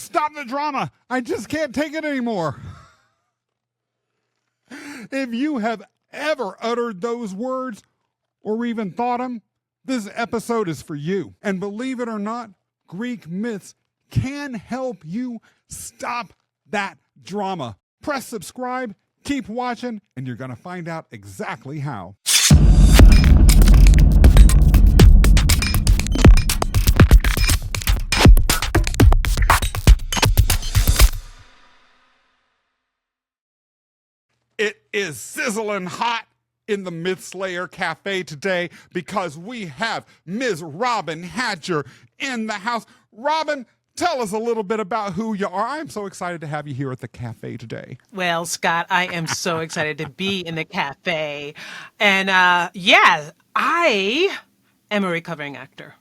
Stop the drama. I just can't take it anymore. If you have ever uttered those words or even thought them, this episode is for you. And believe it or not, Greek myths can help you stop that drama. Press subscribe, keep watching, and you're going to find out exactly how. It is sizzling hot in the Mythslayer Cafe today because we have Ms. Robin Hatcher in the house. Robin, tell us a little bit about who you are. I'm so excited to have you here at the cafe today. Well, Scott, I am so excited to be in the cafe. And yeah, I am a recovering actor.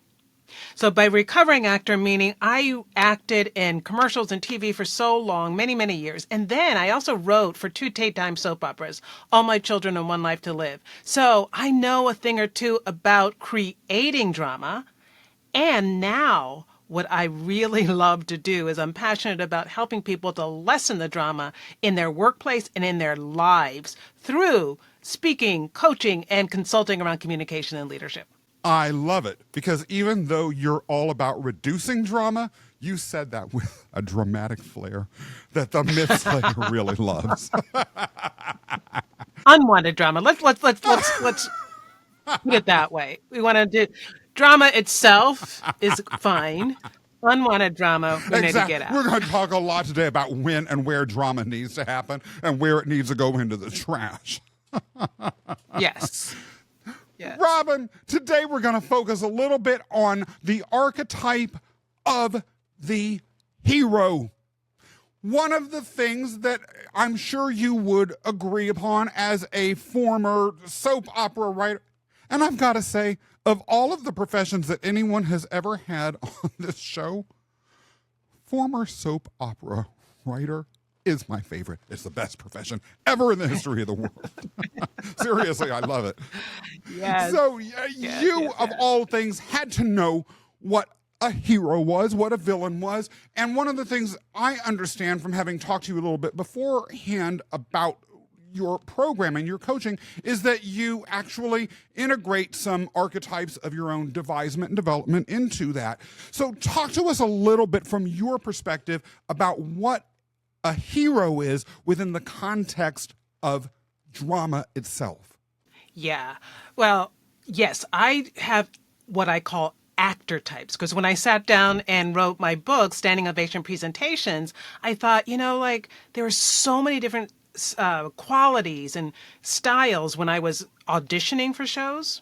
So by recovering actor, meaning I acted in commercials and TV for so long, many, many years. And then I also wrote for 2 daytime soap operas, All My Children and One Life to Live. So I know a thing or two about creating drama. And now what I really love to do is I'm passionate about helping people to lessen the drama in their workplace and in their lives through speaking, coaching, and consulting around communication and leadership. I love it because even though you're all about reducing drama, you said that with a dramatic flair that the Mythslayer really loves. Unwanted drama. Let's put it that way. We want to do drama itself is fine. Unwanted drama, we need to get out. We're going to talk a lot today about when and where drama needs to happen and where it needs to go into the trash. Yes. Yes. Robin, today we're going to focus a little bit on the archetype of the hero. One of the things that I'm sure you would agree upon as a former soap opera writer, and I've got to say, of all of the professions that anyone has ever had on this show, former soap opera writer is my favorite. It's the best profession ever in the history of the world. Seriously, I love it. Yes. So you, of all things, had to know what a hero was, what a villain was. And one of the things I understand from having talked to you a little bit beforehand about your programming, your coaching, is that you actually integrate some archetypes of your own devisement and development into that. So talk to us a little bit from your perspective about what a hero is within the context of drama itself. Yeah. Well, yes, I have what I call actor types, because when I sat down and wrote my book, Standing Ovation Presentations, I thought, there are so many different qualities and styles when I was auditioning for shows.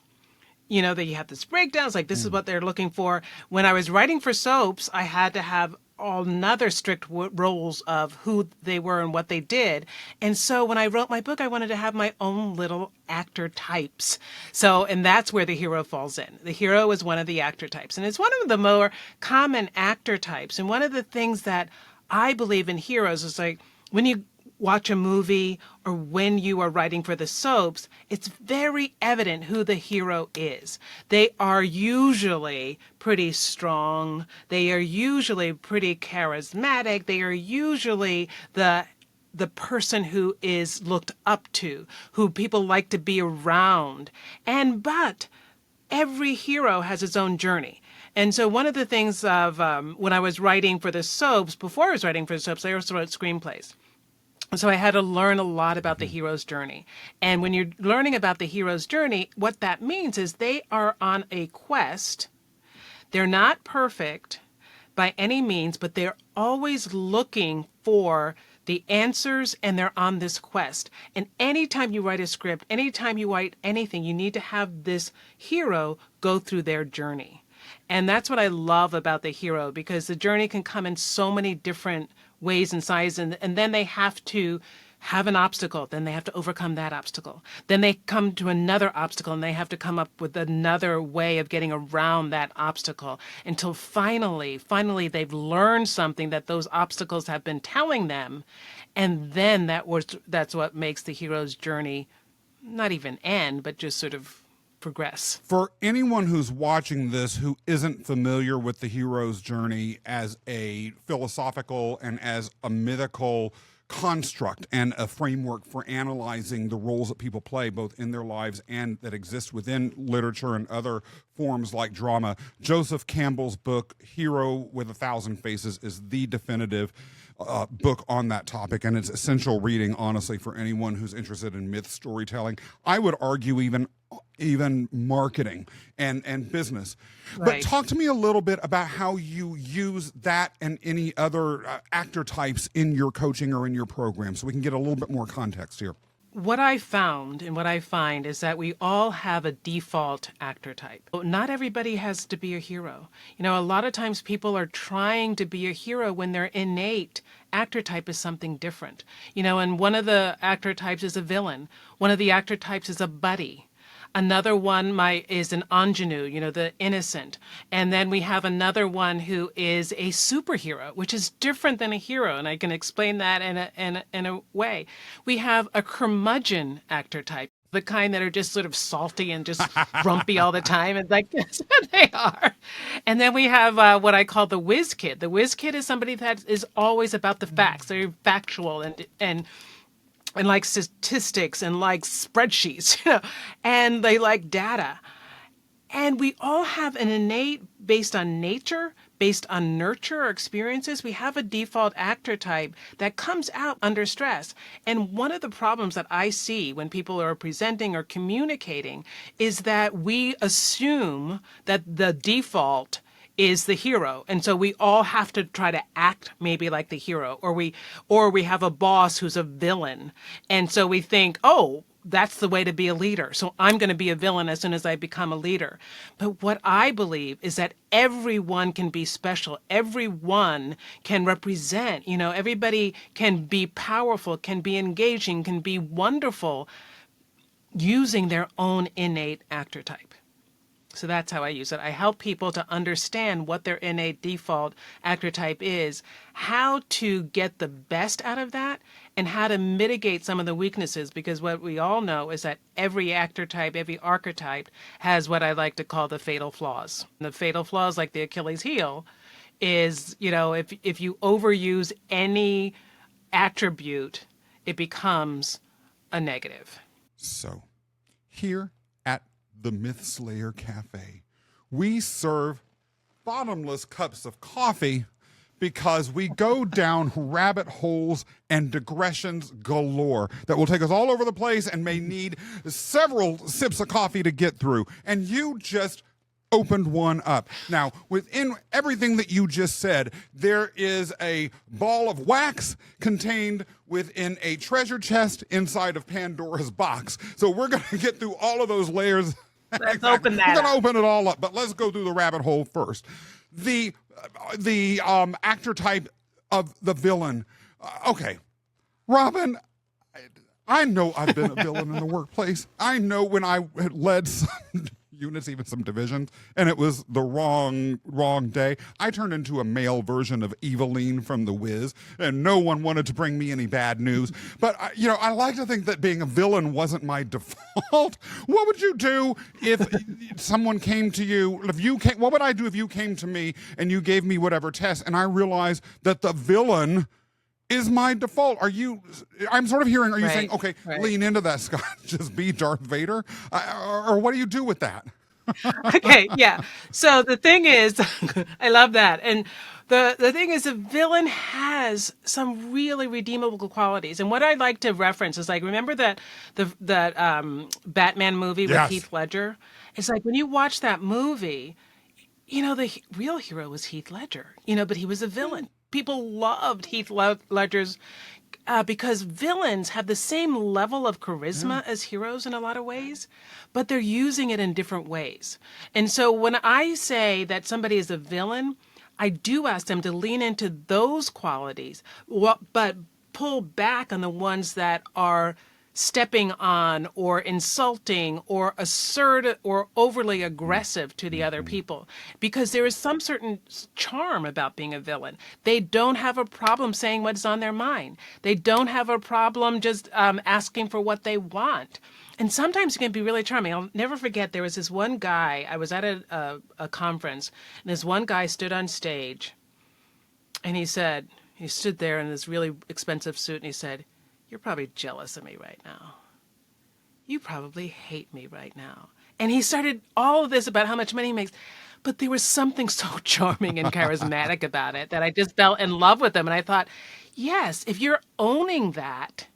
That you have this breakdowns, like this is what they're looking for. When I was writing for soaps, I had to have another strict roles of who they were and what they did. And so when I wrote my book, I wanted to have my own little actor types. And that's where the hero falls in. The hero is one of the actor types. And it's one of the more common actor types. And one of the things that I believe in heroes is like when you watch a movie or when you are writing for the soaps, it's very evident who the hero is. They are usually pretty strong. They are usually pretty charismatic. They are usually the person who is looked up to, who people like to be around. But every hero has its own journey. And so one of the things of when I was writing for the soaps, before I was writing for the soaps, I also wrote screenplays. So I had to learn a lot about the hero's journey. And when you're learning about the hero's journey, what that means is they are on a quest. They're not perfect by any means, but they're always looking for the answers, and they're on this quest. And anytime you write a script, anytime you write anything, you need to have this hero go through their journey. And that's what I love about the hero, because the journey can come in so many different ways and sizes, and then they have to have an obstacle, then they have to overcome that obstacle. Then they come to another obstacle and they have to come up with another way of getting around that obstacle until finally they've learned something that those obstacles have been telling them. And then that's what makes the hero's journey not even end, but just sort of progress. For anyone who's watching this who isn't familiar with the hero's journey as a philosophical and as a mythical construct and a framework for analyzing the roles that people play both in their lives and that exist within literature and other forms like drama, Joseph Campbell's book, Hero with a Thousand Faces, is the definitive book on that topic, and it's essential reading, honestly, for anyone who's interested in myth storytelling. I would argue even marketing and business. Right. But talk to me a little bit about how you use that and any other actor types in your coaching or in your program, so we can get a little bit more context here. What I found and what I find is that we all have a default actor type. Not everybody has to be a hero. You know, a lot of times people are trying to be a hero when their innate actor type is something different. You know, and one of the actor types is a villain. One of the actor types is a buddy. Another one is an ingenue, you know, the innocent. And then we have another one who is a superhero, which is different than a hero. And I can explain that in a way. We have a curmudgeon actor type, the kind that are just sort of salty and just grumpy all the time. And like, that's what they are. And then we have what I call the whiz kid. The whiz kid is somebody that is always about the facts. They're factual and like statistics and like spreadsheets, you know, and they like data. And we all have an innate, based on nature, based on nurture or experiences, we have a default actor type that comes out under stress. And one of the problems that I see when people are presenting or communicating is that we assume that the default is the hero. And so we all have to try to act maybe like the hero, or we have a boss who's a villain. And so we think, oh, that's the way to be a leader. So I'm going to be a villain as soon as I become a leader. But what I believe is that everyone can be special. Everyone can represent, you know, everybody can be powerful, can be engaging, can be wonderful using their own innate actor type. So that's how I use it. I help people to understand what their innate default actor type is, how to get the best out of that, and how to mitigate some of the weaknesses, because what we all know is that every actor type, every archetype has what I like to call the fatal flaws. And the fatal flaws, like the Achilles heel, is, you know, if you overuse any attribute, it becomes a negative. So, here at the Myth Slayer Cafe, we serve bottomless cups of coffee because we go down rabbit holes and digressions galore that will take us all over the place and may need several sips of coffee to get through. And you just opened one up. Now, within everything that you just said, there is a ball of wax contained within a treasure chest inside of Pandora's box. So we're going to get through all of those layers. Let's open that. We're going to open it all up, but let's go through the rabbit hole first. The actor type of the villain. Okay, Robin, I know I've been a villain in the workplace. I know when I had led some units, even some divisions, and it was the wrong day. I turned into a male version of Eveline from The Wiz, and no one wanted to bring me any bad news. But, you know, I like to think that being a villain wasn't my default. What would you do if someone came to you? What would I do if you came to me and you gave me whatever test, and I realized that the villain is my default? I'm sort of hearing, are you saying, okay, lean into that, Scott, just be Darth Vader? Or what do you do with that? Okay, yeah. So the thing is, I love that. And the thing is, a villain has some really redeemable qualities. And what I'd like to reference is, like, remember that Batman movie with Heath Ledger? It's like, when you watch that movie, you know, the real hero was Heath Ledger, you know, but he was a villain. People loved Heath Ledger's because villains have the same level of charisma as heroes in a lot of ways, but they're using it in different ways. And so when I say that somebody is a villain, I do ask them to lean into those qualities, but pull back on the ones that are stepping on or insulting or assertive or overly aggressive to the other people, because there is some certain charm about being a villain. They don't have a problem saying what's on their mind. They don't have a problem just asking for what they want. And sometimes it can be really charming. I'll never forget, there was this one guy, I was at a conference, and this one guy stood on stage, and he stood there in this really expensive suit, and he said, "You're probably jealous of me right now. You probably hate me right now." And he started all of this about how much money he makes. But there was something so charming and charismatic about it that I just fell in love with him. And I thought, yes, if you're owning that,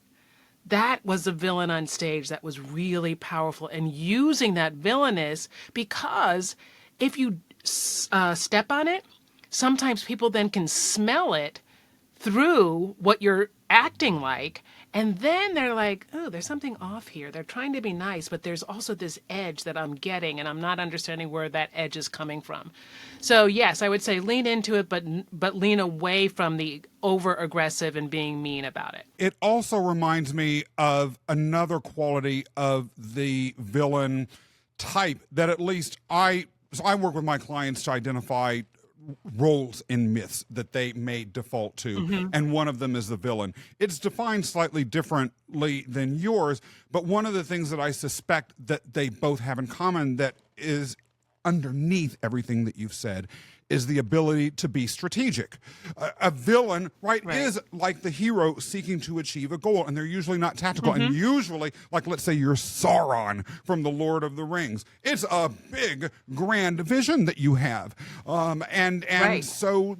that was a villain on stage that was really powerful, and using that villainous, because if you step on it, sometimes people then can smell it through what you're acting like. And then they're like, oh, there's something off here. They're trying to be nice, but there's also this edge that I'm getting, and I'm not understanding where that edge is coming from. So yes, I would say lean into it, but lean away from the over-aggressive and being mean about it. It also reminds me of another quality of the villain type that at least I work with my clients to identify roles in myths that they may default to, and one of them is the villain. It's defined slightly differently than yours, but one of the things that I suspect that they both have in common that is underneath everything that you've said is the ability to be strategic. A villain, right, is like the hero seeking to achieve a goal, and they're usually not tactical. And usually, like let's say you're Sauron from the Lord of the Rings, it's a big, grand vision that you have. So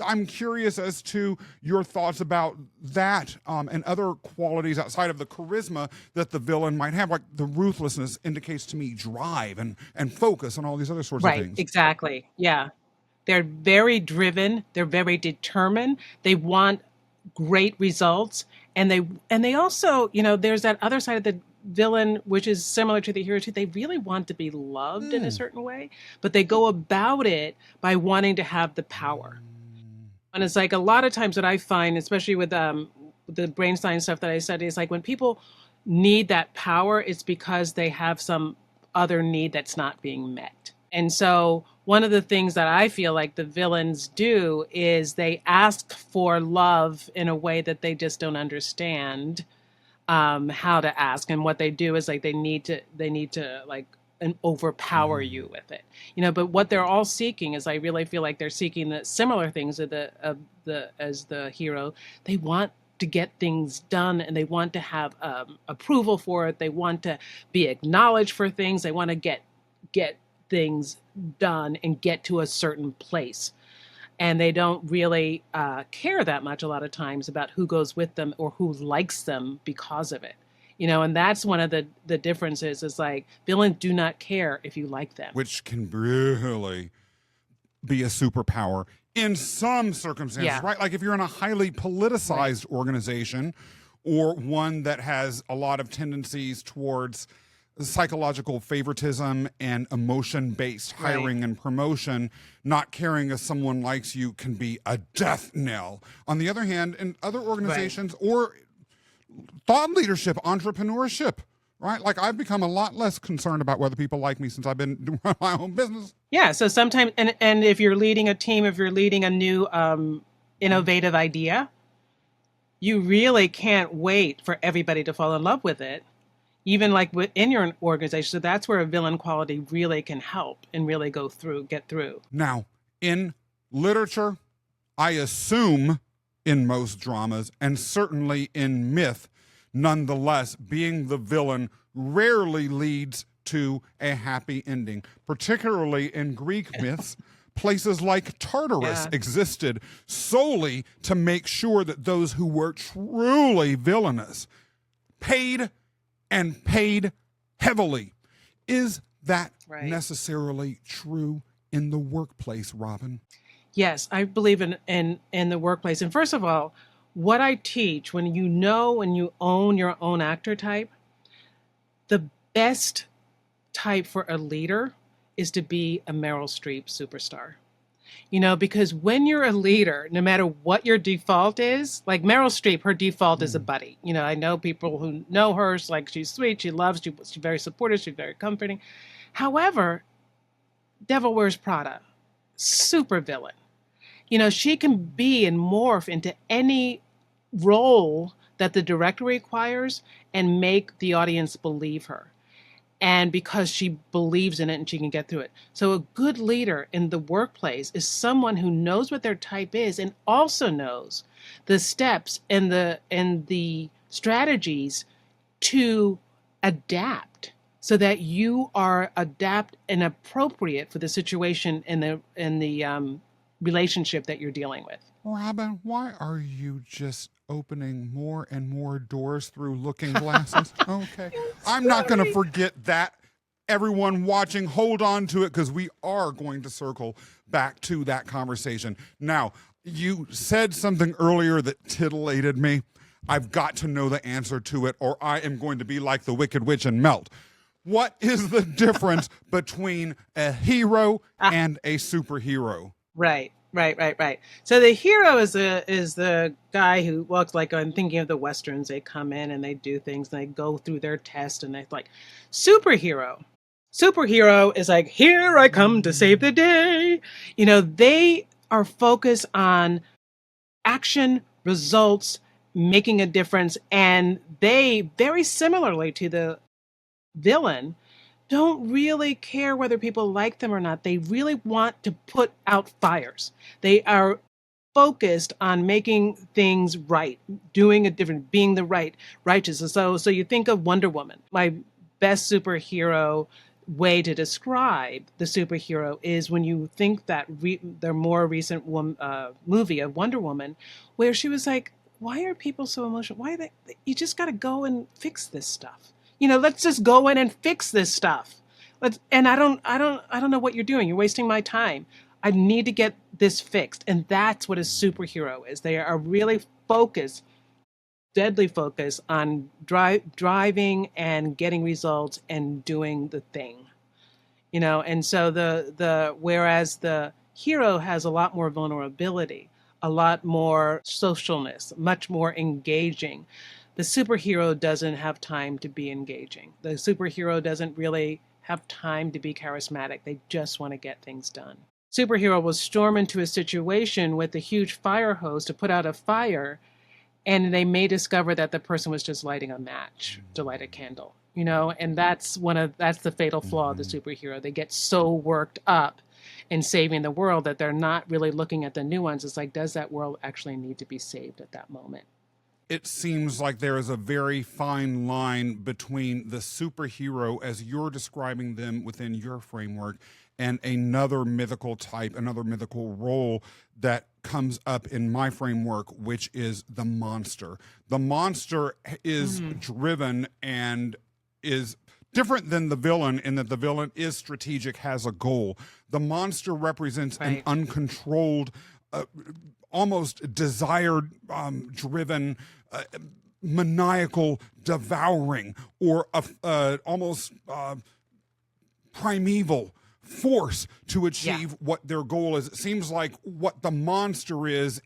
I'm curious as to your thoughts about that and other qualities outside of the charisma that the villain might have. Like the ruthlessness indicates to me drive and focus and all these other sorts of things. Right, exactly. Yeah. They're very driven. They're very determined. They want great results. And they also, there's that other side of the villain, which is similar to the hero too. They really want to be loved in a certain way, but they go about it by wanting to have the power. And it's like a lot of times what I find, especially with the brain science stuff that I study, is like when people need that power, it's because they have some other need that's not being met. And so one of the things that I feel like the villains do is they ask for love in a way that they just don't understand how to ask. And what they do is like they need to like and overpower you with it, but what they're all seeking is, I really feel like they're seeking the similar things as the hero. They want to get things done, and they want to have approval for it. They want to be acknowledged for things. They want to get things done and get to a certain place. And they don't really care that much a lot of times about who goes with them or who likes them because of it. And that's one of the differences, is like villains do not care if you like them. Which can really be a superpower in some circumstances, right? Like if you're in a highly politicized organization, or one that has a lot of tendencies towards psychological favoritism and emotion-based hiring and promotion, not caring if someone likes you can be a death knell. On the other hand, in other organizations or thought leadership, entrepreneurship, right? Like I've become a lot less concerned about whether people like me since I've been doing my own business. Yeah. So sometimes, and if you're leading a team, if you're leading a new innovative idea, you really can't wait for everybody to fall in love with it, even like within your organization. So that's where a villain quality really can help and really get through. Now, in literature, I assume in most dramas, and certainly in myth, nonetheless, being the villain rarely leads to a happy ending. Particularly in Greek myths, places like Tartarus existed solely to make sure that those who were truly villainous paid heavily. Is that necessarily true in the workplace, Robin? Yes, I believe in the workplace. And first of all, what I teach, when you own your own actor type, the best type for a leader is to be a Meryl Streep superstar. Because when you're a leader, no matter what your default is, like Meryl Streep, her default is a buddy. I know people who know her. She's sweet, she loves, she's very supportive, she's very comforting. However, Devil Wears Prada, super villain. She can be and morph into any role that the director requires and make the audience believe her. And because she believes in it and she can get through it. So a good leader in the workplace is someone who knows what their type is and also knows the steps and the strategies to adapt so that you are adapt and appropriate for the situation and the relationship that you're dealing with. Robin, why are you just opening more and more doors through looking glasses? Okay. I'm not going to forget that. Everyone watching, hold on to it, because we are going to circle back to that conversation. Now, you said something earlier that titillated me. I've got to know the answer to it, or I am going to be like the Wicked Witch and melt. What is the difference between a hero and a superhero? Right. So the hero is the guy who walks, like, I'm thinking of the Westerns. They come in and they do things and they go through their test and they like superhero. Superhero is like, here I come to save the day. They are focused on action, results, making a difference. And they, very similarly to the villain, don't really care whether people like them or not. They really want to put out fires. They are focused on making things right, doing a different, being the righteous. So you think of Wonder Woman. My best superhero way to describe the superhero is when you think that their more recent movie of Wonder Woman, where she was like, why are people so emotional? Why are they? You just got to go and fix this stuff. Let's just go in and fix this stuff. And I don't know what you're doing. You're wasting my time. I need to get this fixed. And that's what a superhero is. They are really focused, deadly focused on driving and getting results and doing the thing. And so whereas the hero has a lot more vulnerability, a lot more socialness, much more engaging. The superhero doesn't have time to be engaging. The superhero doesn't really have time to be charismatic. They just want to get things done. Superhero will storm into a situation with a huge fire hose to put out a fire, and they may discover that the person was just lighting a match to light a candle. And that's the fatal flaw of the superhero. They get so worked up in saving the world that they're not really looking at the nuance. It's like, does that world actually need to be saved at that moment? It seems like there is a very fine line between the superhero as you're describing them within your framework and another mythical type, another mythical role that comes up in my framework, which is the monster. The monster is driven and is different than the villain in that the villain is strategic, has a goal. The monster represents an uncontrolled, almost desired driven, maniacal devouring, or almost primeval force to achieve what their goal is. It seems like what the monster is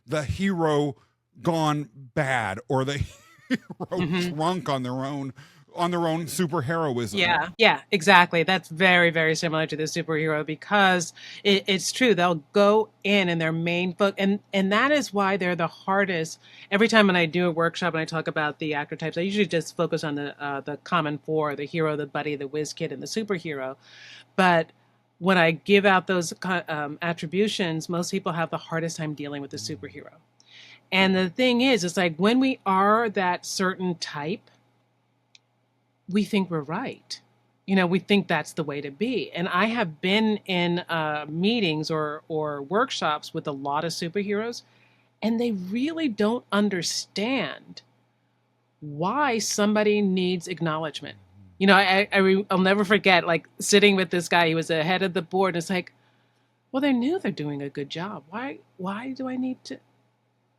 the hero gone bad, or the hero drunk on their own superheroism. Yeah, exactly. That's very, very similar to the superhero, because it's true. They'll go in their main book, and that is why they're the hardest. Every time when I do a workshop and I talk about the archetypes, I usually just focus on the common four: the hero, the buddy, the whiz kid, and the superhero. But when I give out those attributions, most people have the hardest time dealing with the superhero. And the thing is, it's like when we are that certain type, we think we're right. We think that's the way to be. And I have been in meetings or workshops with a lot of superheroes, and they really don't understand why somebody needs acknowledgement. I'll never forget, like, sitting with this guy. He was the head of the board, and it's like, well, they knew they're doing a good job. Why do I need to,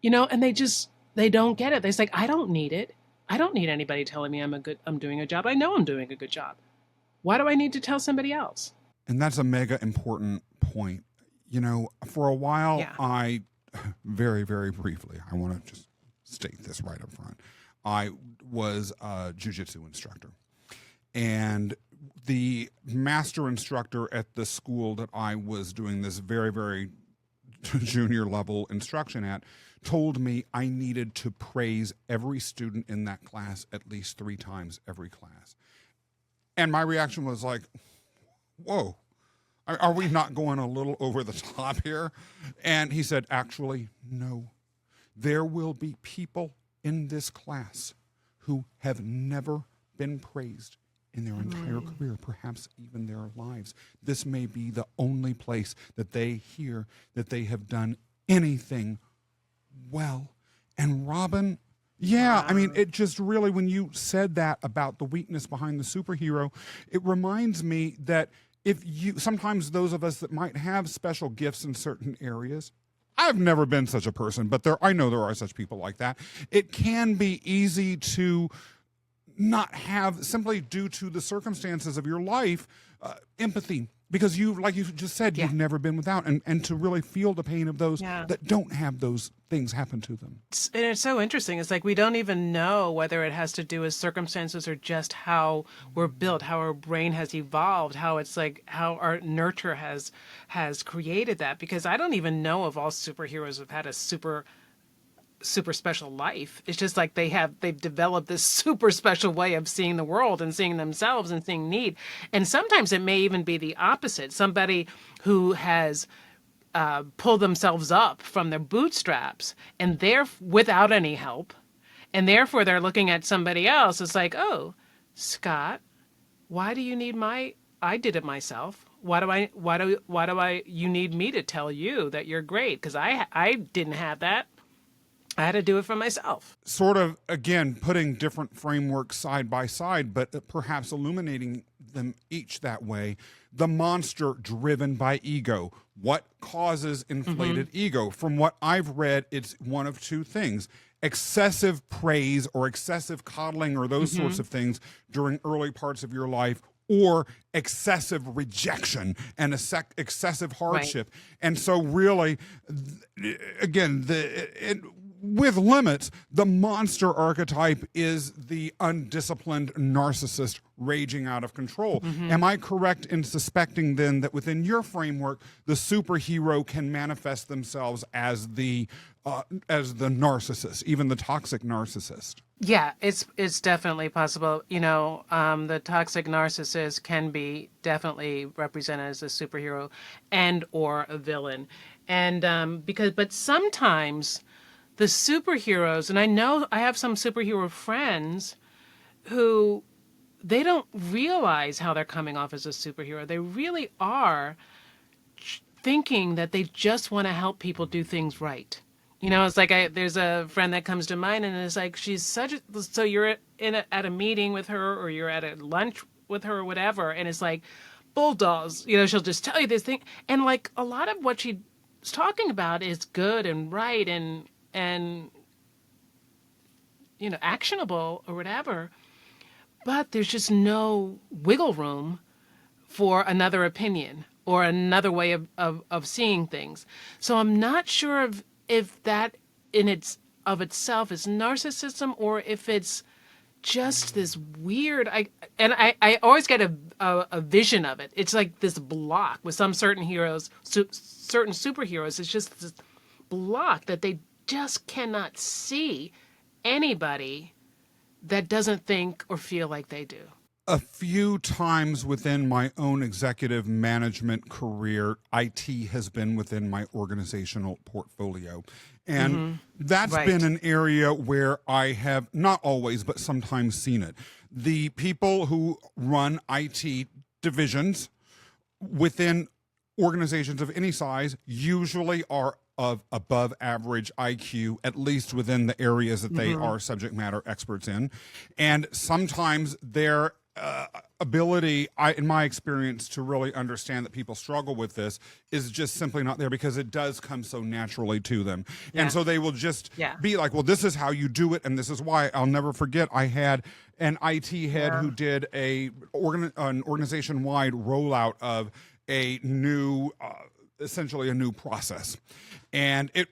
and they don't get it. They're like, I don't need it. I don't need anybody telling me I'm doing a job. I know I'm doing a good job. Why do I need to tell somebody else? And that's a mega important point. You know, for a while, Yeah. I, very, very briefly, I want to just state this right up front. I was a jiu-jitsu instructor. And the master instructor at the school that I was doing this very, very junior level instruction at told me I needed to praise every student in that class at least 3 times every class. And my reaction was like, whoa, are we not going a little over the top here? And he said, actually, no. There will be people in this class who have never been praised in their entire career, perhaps even their lives. This may be the only place that they hear that they have done anything well. And Robin, yeah, I mean, it just really, when you said that about the weakness behind the superhero, it reminds me that sometimes those of us that might have special gifts in certain areas, I've never been such a person, but I know there are such people like that. It can be easy to not have, simply due to the circumstances of your life, empathy, because like you just said, you've never been without, and to really feel the pain of those that don't have those things happen to them. And it's so interesting. It's like we don't even know whether it has to do with circumstances or just how we're built, how our brain has evolved, how it's like how our nurture has created that. Because I don't even know if all superheroes have had a super special life. It's just like they've developed this super special way of seeing the world and seeing themselves and seeing need. And sometimes it may even be the opposite. Somebody who has pulled themselves up from their bootstraps and they're without any help, and therefore they're looking at somebody else. It's like, oh, Scott, why do you need I did it myself. Why do you need me to tell you that you're great? Because I didn't have that. I had to do it for myself. Sort of, again, putting different frameworks side by side, but perhaps illuminating them each that way. The monster driven by ego. What causes inflated ego? From what I've read, it's one of 2 things. Excessive praise or excessive coddling or those sorts of things during early parts of your life, or excessive rejection and excessive hardship. Right. And so really, again, with limits, the monster archetype is the undisciplined narcissist raging out of control. Am I correct in suspecting then that within your framework, the superhero can manifest themselves as the narcissist, even the toxic narcissist? Yeah, it's definitely possible. You know, the toxic narcissist can be definitely represented as a superhero and or a villain, and but sometimes the superheroes, and I know I have some superhero friends who they don't realize how they're coming off as a superhero. They really are thinking that they just want to help people do things right. You know, it's like there's a friend that comes to mind, and it's like she's so you're at a meeting with her, or you're at a lunch with her, or whatever, and it's like bulldogs. You know, she'll just tell you this thing, and like a lot of what she's talking about is good and right and you know, actionable or whatever, but there's just no wiggle room for another opinion or another way of seeing things. So I'm not sure if that in itself is narcissism, or if it's just this weird, I always get a vision of it. It's like this block with some certain heroes, certain superheroes. It's just this block that they just cannot see anybody that doesn't think or feel like they do. A few times within my own executive management career, IT has been within my organizational portfolio. And that's been an area where I have not always, but sometimes seen it. The people who run IT divisions within organizations of any size usually are of above average IQ, at least within the areas that they are subject matter experts in. And sometimes their ability, in my experience, to really understand that people struggle with this is just simply not there, because it does come so naturally to them. And so they will just be like, well, this is how you do it, and this is why. I'll never forget, I had an IT head who did an organization-wide rollout of a new essentially a new process. And it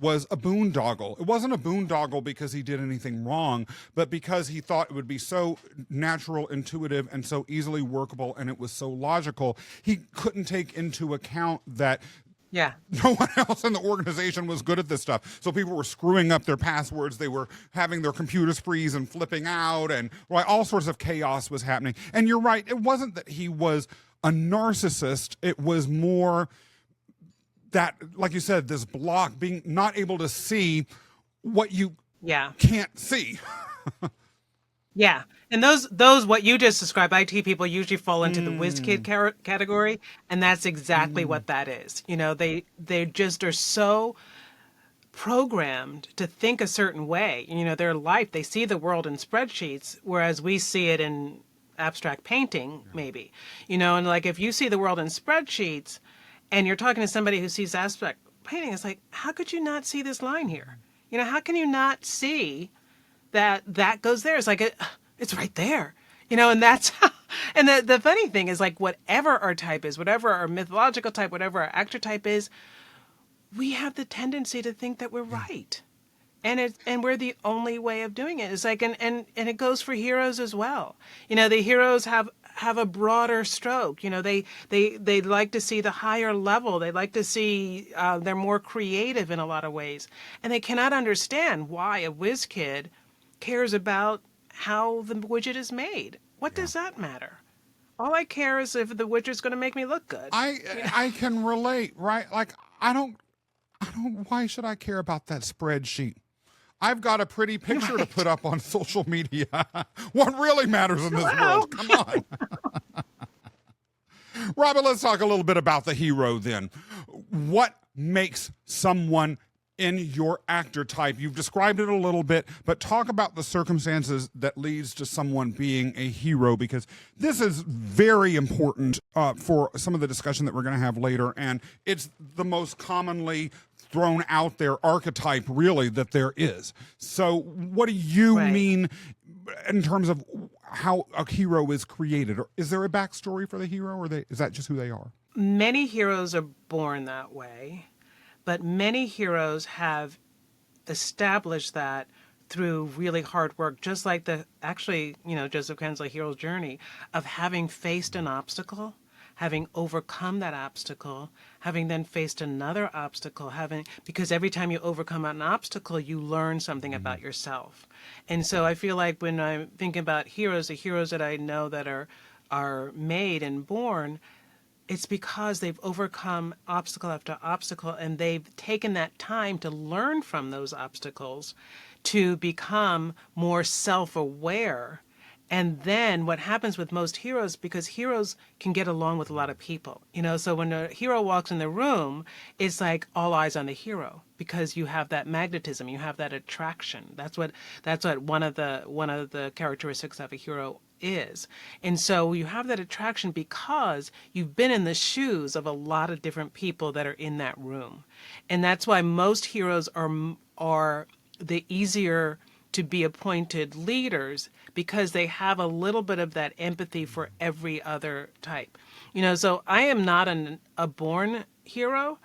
was a boondoggle. It wasn't a boondoggle because he did anything wrong, but because he thought it would be so natural, intuitive, and so easily workable, and it was so logical, he couldn't take into account that Yeah. no one else in the organization was good at this stuff. So people were screwing up their passwords. They were having their computers freeze and flipping out, and all sorts of chaos was happening. And you're right, it wasn't that he was a narcissist. It was more that, like you said, this block, being not able to see what you can't see. Yeah. And those what you just described, IT people usually fall into the whiz kid category, and that's exactly what that is. You know, they just are so programmed to think a certain way. You know, their life, they see the world in spreadsheets, whereas we see it in abstract painting, maybe. You know, and like if you see the world in spreadsheets and you're talking to somebody who sees abstract painting, it's like, how could you not see this line here? You know, how can you not see that goes there? It's like, it's right there. You know, and that's how, and the funny thing is, like, whatever our type is, whatever our mythological type, whatever our actor type is, we have the tendency to think that we're right. And we're the only way of doing it. It's like, and it goes for heroes as well. You know, the heroes have a broader stroke. You know, they like to see the higher level. They like to see, they're more creative in a lot of ways. And they cannot understand why a whiz kid cares about how the widget is made. What does that matter? All I care is if the widget's going to make me look good. I can relate, right? Like, I don't, why should I care about that spreadsheet? I've got a pretty picture to put up on social media. What really matters in this world? Come on. Robin, let's talk a little bit about the hero then. What makes someone in your actor type? You've described it a little bit, but talk about the circumstances that leads to someone being a hero, because this is very important for some of the discussion that we're going to have later, and it's the most commonly thrown out there archetype, really, that there is. So what do you mean in terms of how a hero is created? Or is there a backstory for the hero, or is that just who they are? Many heroes are born that way, but many heroes have established that through really hard work, just like 𝗏𝗏𝗄𝗏 hero's journey of having faced an obstacle, having overcome that obstacle, having then faced another obstacle, because every time you overcome an obstacle, you learn something about yourself. And so I feel like when I'm thinking about heroes, the heroes that I know that are made and born, it's because they've overcome obstacle after obstacle, and they've taken that time to learn from those obstacles to become more self-aware. And then what happens with most heroes, because heroes can get along with a lot of people, you know, so when a hero walks in the room, it's like all eyes on the hero, because you have that magnetism, you have that attraction. That's what one of the characteristics of a hero is. And so you have that attraction because you've been in the shoes of a lot of different people that are in that room. And that's why most heroes are the easier to be appointed leaders, because they have a little bit of that empathy for every other type. You know, so I am not a born hero,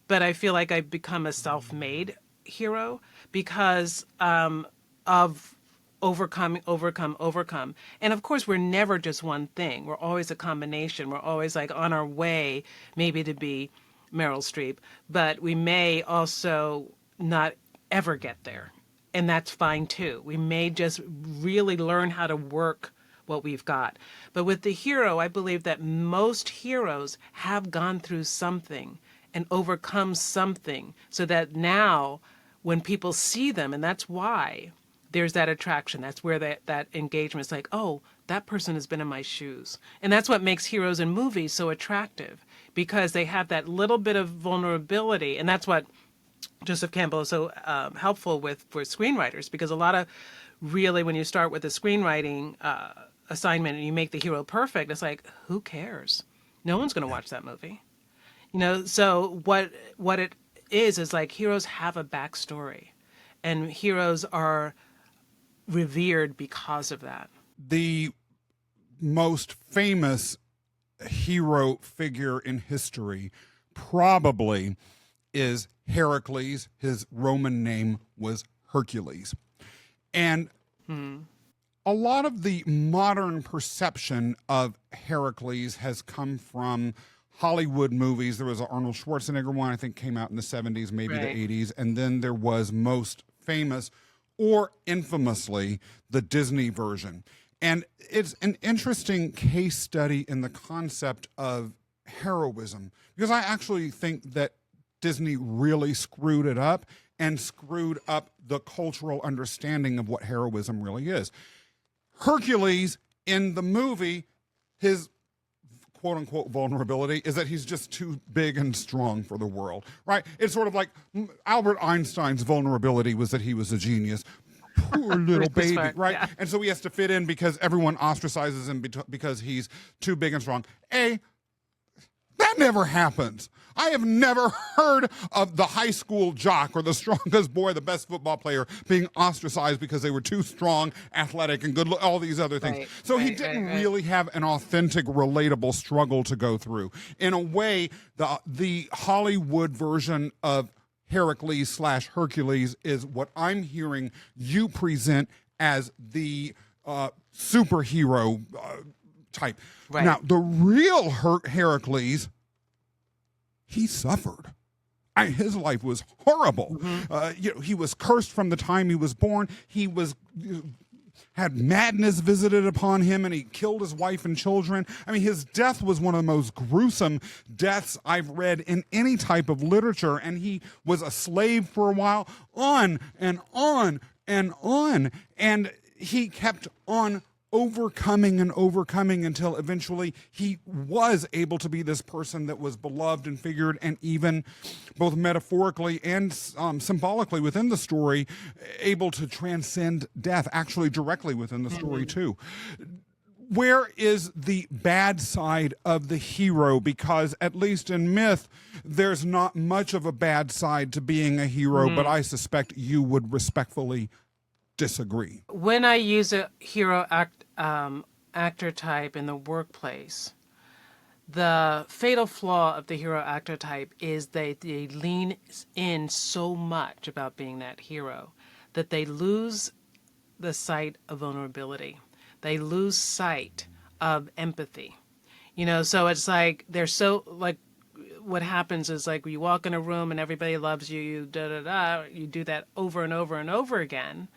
but I feel like I've become a self-made hero because of overcome. And of course, we're never just one thing. We're always a combination. We're always like on our way maybe to be Meryl Streep, but we may also not ever get there. And that's fine too. We may just really learn how to work what we've got. But with the hero, I believe that most heroes have gone through something and overcome something, so that now when people see them, and that's why there's that attraction, that's where that engagement is like, oh, that person has been in my shoes. And that's what makes heroes in movies so attractive, because they have that little bit of vulnerability. And that's what Joseph Campbell is so helpful for screenwriters, because a lot of really, when you start with a screenwriting assignment and you make the hero perfect, it's like, who cares? No one's going to watch that movie. You know, so what it is like heroes have a backstory, and heroes are revered because of that. The most famous hero figure in history probably is Heracles. His Roman name was Hercules. And a lot of the modern perception of Heracles has come from Hollywood movies. There was an Arnold Schwarzenegger one, I think came out in the 70s, maybe the 80s. And then there was most famous or infamously the Disney version. And it's an interesting case study in the concept of heroism, because I actually think that Disney really screwed it up and screwed up the cultural understanding of what heroism really is. Hercules in the movie, his quote unquote vulnerability is that he's just too big and strong for the world, right? It's sort of like Albert Einstein's vulnerability was that he was a genius. Poor little baby, right? Yeah. And so he has to fit in because everyone ostracizes him because he's too big and strong. That never happens. I have never heard of the high school jock or the strongest boy, the best football player, being ostracized because they were too strong, athletic, and good, all these other things. So he didn't really have an authentic, relatable struggle to go through. In a way, the Hollywood version of Heracles / Hercules is what I'm hearing you present as the superhero type. Right. Now, the real Heracles, he suffered. His life was horrible. He was cursed from the time he was born. He had madness visited upon him, and he killed his wife and children. I mean, his death was one of the most gruesome deaths I've read in any type of literature, and he was a slave for a while, on and on and on, and he kept on overcoming and overcoming until eventually he was able to be this person that was beloved and figured, and even both metaphorically and symbolically within the story, able to transcend death, actually directly within the story too. Where is the bad side of the hero? Because at least in myth, there's not much of a bad side to being a hero, but I suspect you would respectfully disagree. When I use a hero actor type in the workplace, the fatal flaw of the hero actor type is they lean in so much about being that hero that they lose the sight of vulnerability. They lose sight of empathy. So it's like they're so like, what happens is like you walk in a room and everybody loves you, you do that over and over and over again.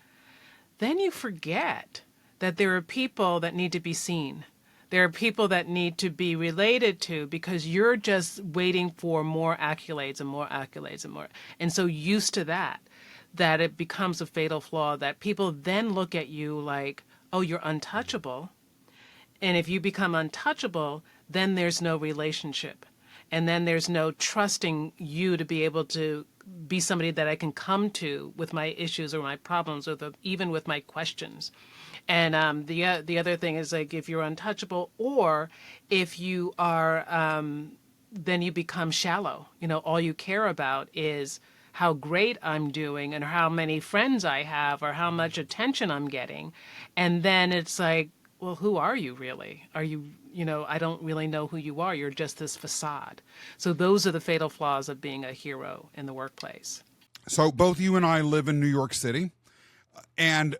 Then you forget that there are people that need to be seen. There are people that need to be related to, because you're just waiting for more accolades and more accolades and more. And so used to that it becomes a fatal flaw, that people then look at you like, oh, you're untouchable. And if you become untouchable, then there's no relationship. And then there's no trusting you to be able to be somebody that I can come to with my issues or my problems, or even with my questions. And the other thing is, like, if you're untouchable, or if you are, then you become shallow. All you care about is how great I'm doing and how many friends I have or how much attention I'm getting. And then it's like, well, who are you really? Are you, I don't really know who you are. You're just this facade. So those are the fatal flaws of being a hero in the workplace. So both you and I live in New York City, and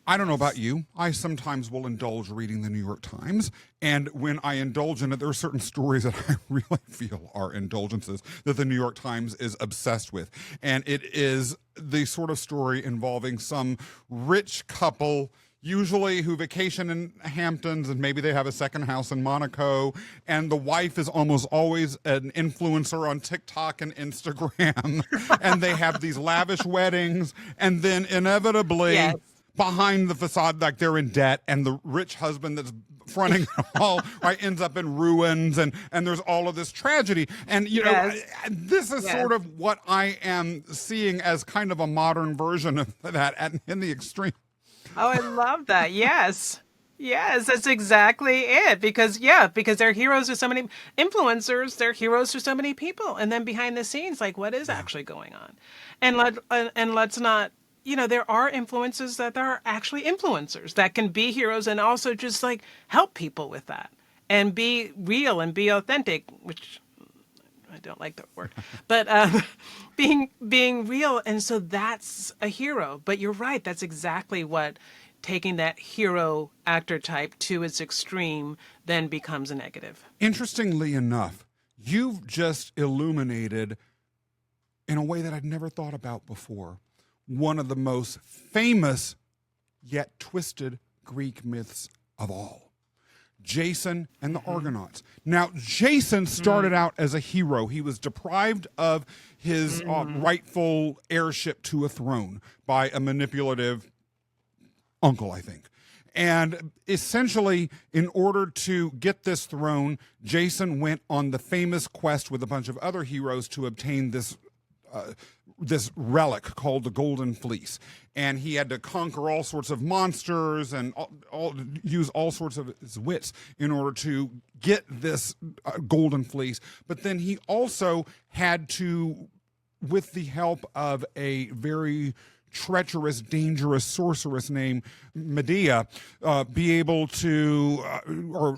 I don't know about you, I sometimes will indulge reading the New York Times, and when I indulge in it, there are certain stories that I really feel are indulgences that the New York Times is obsessed with. And it is the sort of story involving some rich couple, usually who vacation in Hamptons, and maybe they have a second house in Monaco, and the wife is almost always an influencer on TikTok and Instagram, and they have these lavish weddings, and then inevitably behind the facade, like, they're in debt, and the rich husband that's fronting it all, right, ends up in ruins, and there's all of this tragedy. And this is sort of what I am seeing as kind of a modern version of that in the extreme. Oh, I love that. Yes, that's exactly it. Because they're heroes to so many influencers. They're heroes to so many people. And then behind the scenes, like, what is actually going on? And let's not, there are influencers that are actually influencers that can be heroes and also just like help people with that and be real and be authentic, which I don't like that word, but being real. And so that's a hero. But you're right. That's exactly what taking that hero actor type to its extreme then becomes a negative. Interestingly enough, you've just illuminated, in a way that I'd never thought about before, one of the most famous yet twisted Greek myths of all. Jason and the Argonauts. Now, Jason started out as a hero. He was deprived of his rightful heirship to a throne by a manipulative uncle, I think. And essentially, in order to get this throne, Jason went on the famous quest with a bunch of other heroes to obtain this relic called the Golden Fleece. And he had to conquer all sorts of monsters and use all sorts of his wits in order to get this Golden Fleece. But then he also had to, with the help of a very treacherous, dangerous sorceress named Medea, be able to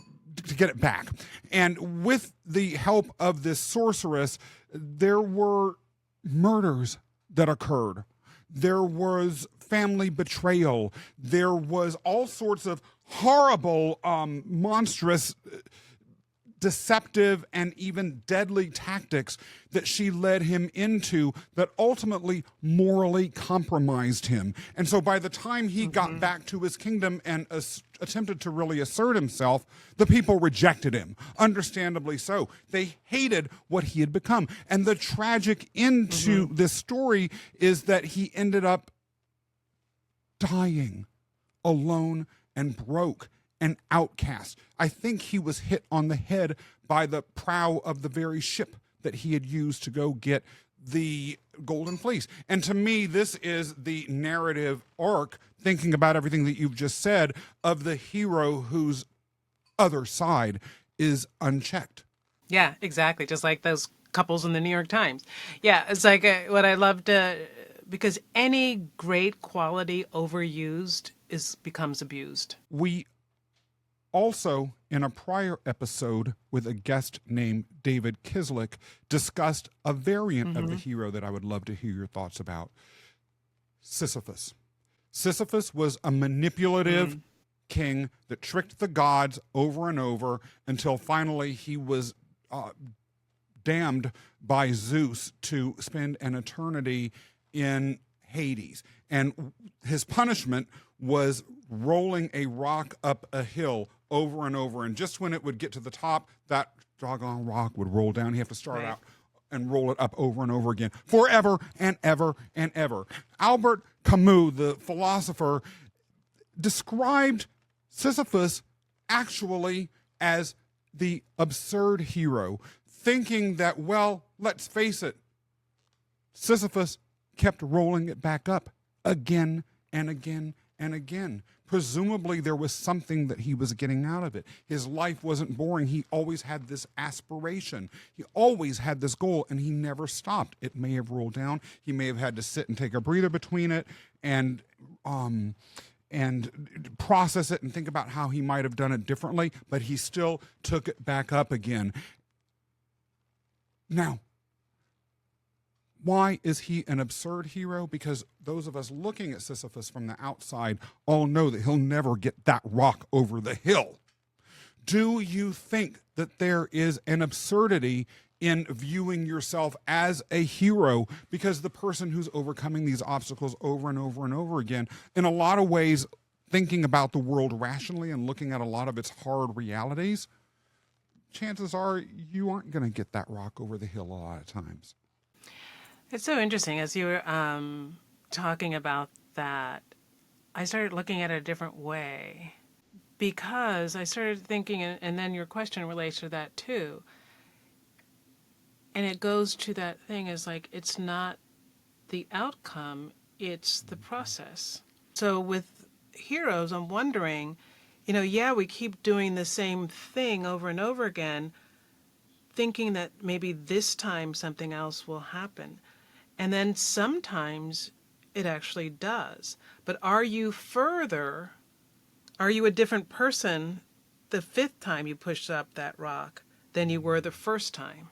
get it back. And with the help of this sorceress, there were murders that occurred. There was family betrayal. There was all sorts of horrible, monstrous, deceptive, and even deadly tactics that she led him into that ultimately morally compromised him. And so by the time he got back to his kingdom and attempted to really assert himself, the people rejected him, understandably so. They hated what he had become. And the tragic end to this story is that he ended up dying alone and broke, an outcast. I think he was hit on the head by the prow of the very ship that he had used to go get the Golden Fleece. And to me, this is the narrative arc, thinking about everything that you've just said, of the hero whose other side is unchecked. Yeah, exactly. Just like those couples in the New York Times. Yeah, it's like what I loved, because any great quality overused becomes abused. We also, in a prior episode with a guest named David Kislick, discussed a variant of the hero that I would love to hear your thoughts about, Sisyphus. Sisyphus was a manipulative king that tricked the gods over and over until finally he was damned by Zeus to spend an eternity in Hades. And his punishment was rolling a rock up a hill over and over. And just when it would get to the top, that doggone rock would roll down. He'd have to start out and roll it up over and over again, forever and ever and ever. Albert Camus, the philosopher, described Sisyphus actually as the absurd hero, thinking that, well, let's face it, Sisyphus kept rolling it back up again and again and again. Presumably there was something that he was getting out of it. His life wasn't boring. He always had this aspiration. He always had this goal, and he never stopped. It may have rolled down. He may have had to sit and take a breather between it and process it and think about how he might have done it differently, but he still took it back up again. Now, why is he an absurd hero? Because those of us looking at Sisyphus from the outside all know that he'll never get that rock over the hill. Do you think that there is an absurdity in viewing yourself as a hero? Because the person who's overcoming these obstacles over and over and over again, in a lot of ways, thinking about the world rationally and looking at a lot of its hard realities, chances are you aren't going to get that rock over the hill a lot of times. It's so interesting. As you were talking about that, I started looking at it a different way, because I started thinking, and then your question relates to that too. And it goes to that thing is like, it's not the outcome, it's the process. So with heroes, I'm wondering, we keep doing the same thing over and over again, thinking that maybe this time something else will happen. And then sometimes it actually does. But are you a different person the fifth time you pushed up that rock than you were the first time?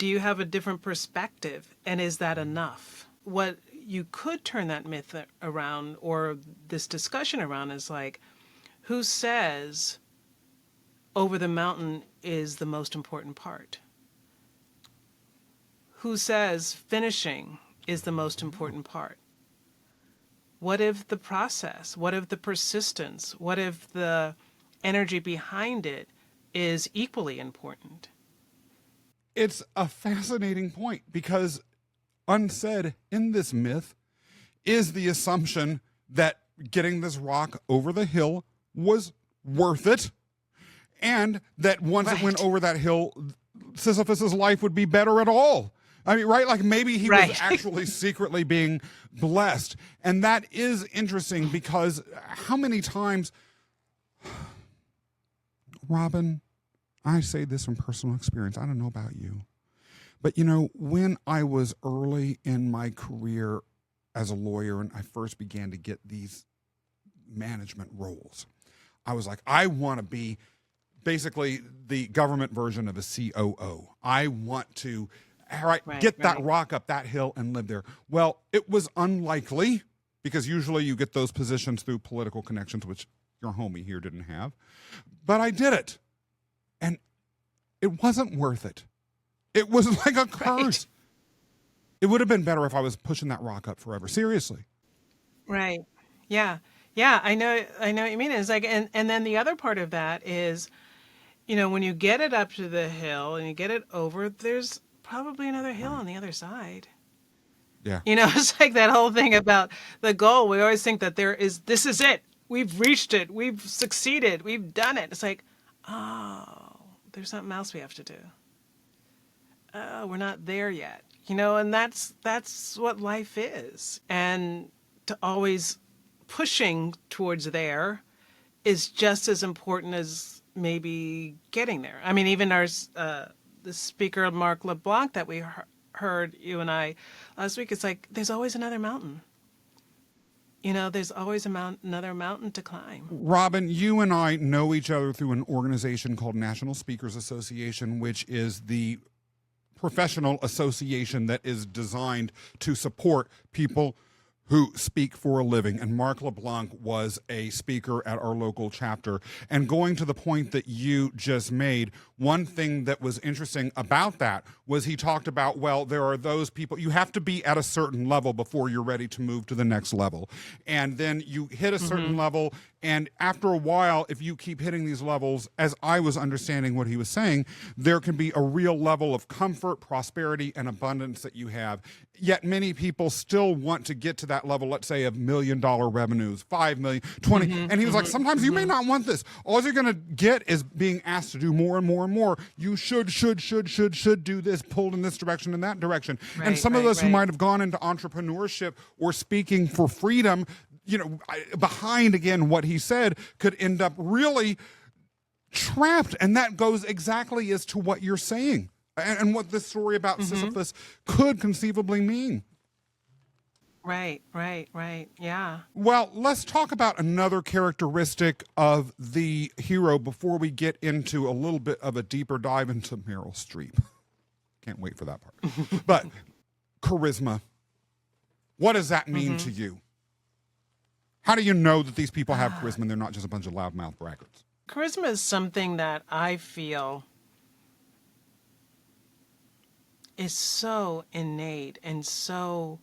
do you have a different perspective? And is that enough? What you could turn that myth around, or this discussion around, is like, who says over the mountain is the most important part? Who says finishing is the most important part? What if the process? What if the persistence? What if the energy behind it is equally important? It's a fascinating point, because unsaid in this myth is the assumption that getting this rock over the hill was worth it, and that once it went over that hill, Sisyphus's life would be better at all. I mean, right? Like maybe he was actually secretly being blessed. And that is interesting, because how many times, Robin, I say this from personal experience. I don't know about you. But, you know, when I was early in my career as a lawyer and I first began to get these management roles, I was like, I want to be basically the government version of a COO. I want to get that rock up that hill and live there. Well, it was unlikely, because usually you get those positions through political connections, which your homie here didn't have. But I did it. And it wasn't worth it. It was like a curse. It would have been better if I was pushing that rock up forever. Seriously. Right. Yeah. Yeah. I know what you mean. It's like, and then the other part of that is, you know, when you get it up to the hill and you get it over, there's probably another hill on the other side. Yeah. You know, it's like that whole thing about the goal. We always think that this is it. We've reached it. We've succeeded. We've done it. It's like, oh, there's something else we have to do. Oh, we're not there yet. You know, and that's what life is. And to always pushing towards there is just as important as maybe getting there. I mean, even the speaker, Marc LeBlanc, that we heard, you and I, last week, it's like, there's always another mountain. You know, there's always another mountain to climb. Robin, you and I know each other through an organization called National Speakers Association, which is the professional association that is designed to support people who speak for a living. And Marc LeBlanc was a speaker at our local chapter. And going to the point that you just made, one thing that was interesting about that was he talked about, well, there are those people, you have to be at a certain level before you're ready to move to the next level. And then you hit a certain level, and after a while, if you keep hitting these levels, as I was understanding what he was saying, there can be a real level of comfort, prosperity, and abundance that you have. Yet many people still want to get to that level, let's say, of $1 million revenues, 5 million, 20. And he was like, sometimes you may not want this. All you're going to get is being asked to do more and more and more. You should do this, pulled in this direction and that direction. And some of us who might have gone into entrepreneurship or speaking for freedom, you know, behind, again, what he said, could end up really trapped. And that goes exactly as to what you're saying and what this story about Sisyphus could conceivably mean. Right. Yeah. Well, let's talk about another characteristic of the hero before we get into a little bit of a deeper dive into Meryl Streep. Can't wait for that part. But charisma. What does that mean to you? How do you know that these people have charisma and they're not just a bunch of loudmouth braggarts? Charisma is something that I feel is so innate and so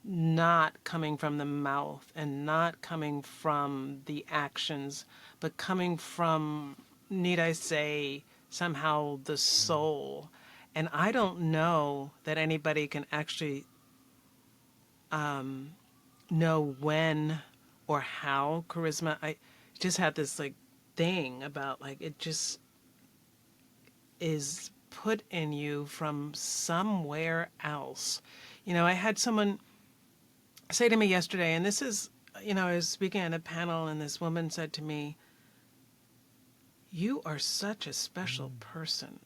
not coming from the mouth and not coming from the actions, but coming from, need I say, somehow the soul. And I don't know that anybody can actually know when or how charisma. I just had this like thing about like it just is put in you from somewhere else. You know, I had someone say to me yesterday, and this is, you know, I was speaking at a panel and this woman said to me, "You are such a special person."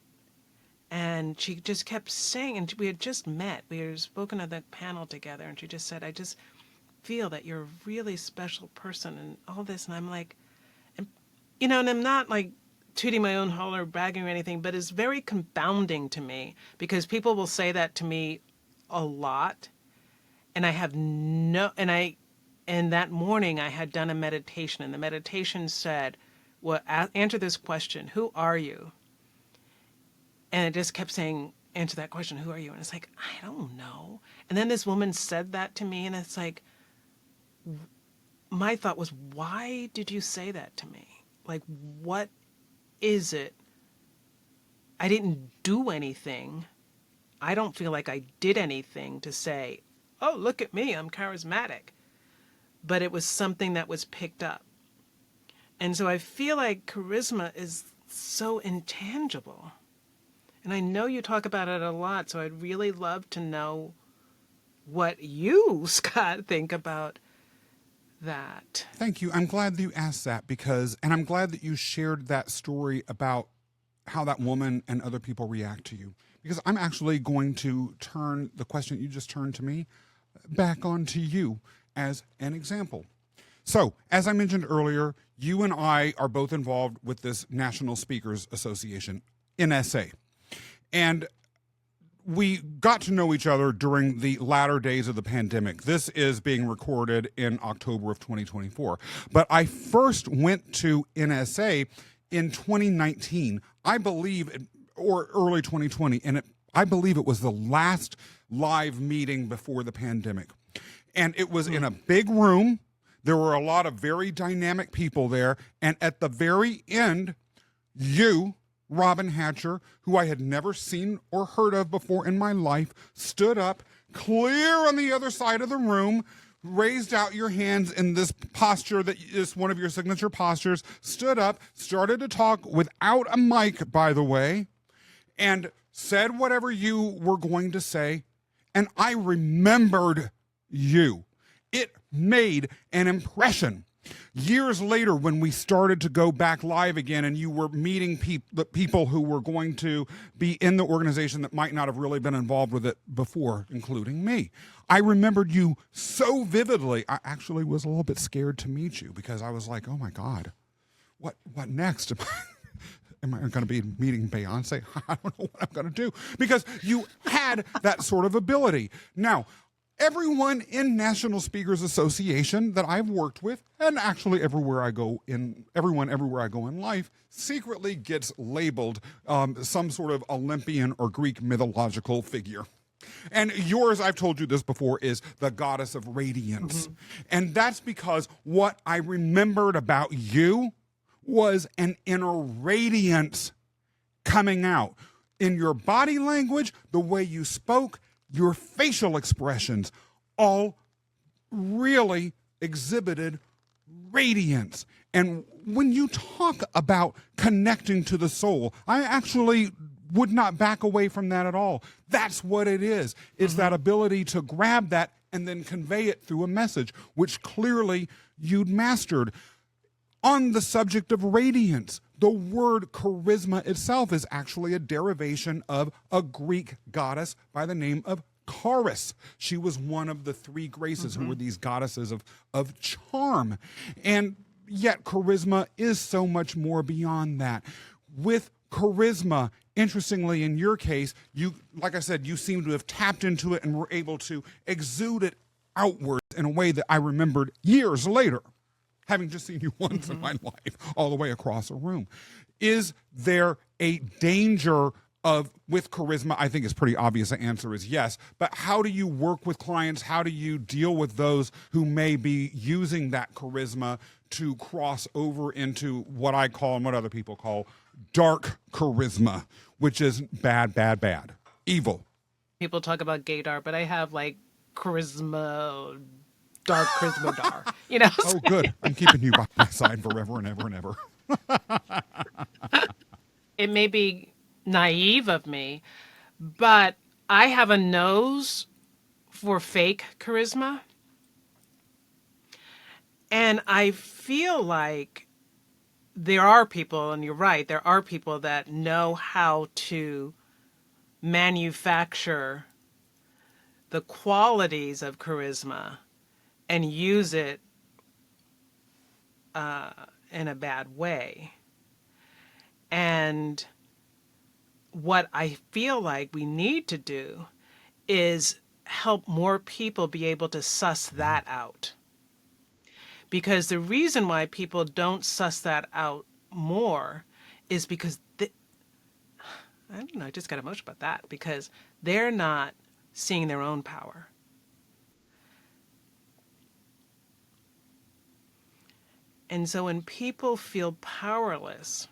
And she just kept saying, and we had just met, we had spoken at that panel together, and she just said, "I just feel that you're a really special person," and all this. And I'm like, and, you know, and I'm not like tooting my own horn or bragging or anything, but it's very confounding to me because people will say that to me a lot. And I have and that morning I had done a meditation, and the meditation said, well, answer this question, who are you? And it just kept saying, answer that question, who are you? And it's like, I don't know. And then this woman said that to me, and it's like, my thought was, why did you say that to me? Like, what is it? I didn't do anything. I don't feel like I did anything to say, oh, look at me, I'm charismatic. But it was something that was picked up. And so I feel like charisma is so intangible. And I know you talk about it a lot, so I'd really love to know what you, Scott, think about that. Thank you. I'm glad that you asked that and I'm glad that you shared that story about how that woman and other people react to you. Because I'm actually going to turn the question you just turned to me back onto you as an example. So, as I mentioned earlier, you and I are both involved with this National Speakers Association, NSA. And we got to know each other during the latter days of the pandemic. This is being recorded in October of 2024. But I first went to NSA in 2019, I believe, or early 2020, and I believe it was the last live meeting before the pandemic. And it was in a big room. There were a lot of very dynamic people there. And at the very end, you, Robin Hatcher, who I had never seen or heard of before in my life, stood up clear on the other side of the room, raised out your hands in this posture that is one of your signature postures, stood up, started to talk without a mic, by the way, and said whatever you were going to say. And I remembered you. It made an impression. Years later, when we started to go back live again and you were meeting people who were going to be in the organization that might not have really been involved with it before, including me, I remembered you so vividly. I actually was a little bit scared to meet you because I was like, oh my God, what next? Am I going to be meeting Beyonce? I don't know what I'm going to do, because you had that sort of ability. Now, everyone in National Speakers Association that I've worked with, and actually everywhere I go in life, secretly gets labeled some sort of Olympian or Greek mythological figure. And yours, I've told you this before, is the goddess of radiance. Mm-hmm. And that's because what I remembered about you was an inner radiance coming out in your body language, the way you spoke, your facial expressions, all really exhibited radiance. And when you talk about connecting to the soul, I actually would not back away from that at all. That's what it is. It's that ability to grab that and then convey it through a message, which clearly you'd mastered. On the subject of radiance, the word charisma itself is actually a derivation of a Greek goddess by the name of 𝗘𝗫. She was one of the three graces who were these goddesses of charm. And yet charisma is so much more beyond that. With charisma, interestingly, in your case, you, like I said, you seem to have tapped into it and were able to exude it outwards in a way that I remembered years later, having just seen you once in my life, all the way across a room. Is there a danger with charisma? I think it's pretty obvious the answer is yes. But how do you work with clients? How do you deal with those who may be using that charisma to cross over into what I call and what other people call dark charisma, which is bad, bad, bad, evil? People talk about gaydar, but I have like charisma, dark charisma dar, you know? Oh, good. I'm keeping you by my side forever and ever and ever. It may be naive of me, but I have a nose for fake charisma. And I feel like there are people, and you're right, there are people that know how to manufacture the qualities of charisma and use it in a bad way. And what I feel like we need to do is help more people be able to suss that out. Because the reason why people don't suss that out more is because, I don't know, I just got emotional about that, because they're not seeing their own power. And so when people feel powerless,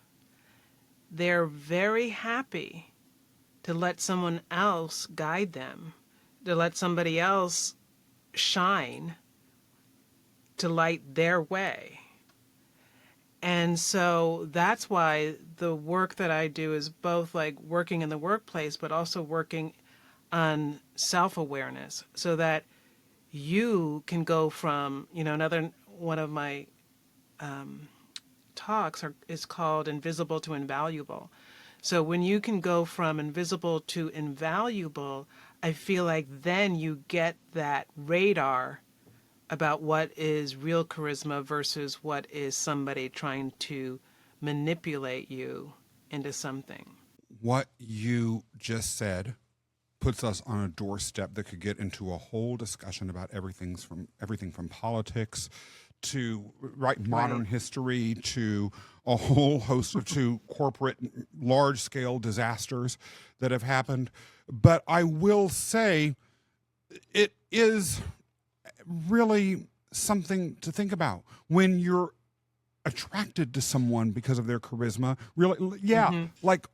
they're very happy to let someone else guide them, to let somebody else shine, to light their way. And so that's why the work that I do is both like working in the workplace, but also working on self-awareness, so that you can go from, another one of my talks is called Invisible to Invaluable. So when you can go from invisible to invaluable, I feel like then you get that radar about what is real charisma versus what is somebody trying to manipulate you into something. What you just said puts us on a doorstep that could get into a whole discussion about everything from politics to modern history, to a whole host of corporate large-scale disasters that have happened. But I will say it is really something to think about when you're attracted to someone because of their charisma. Really, like,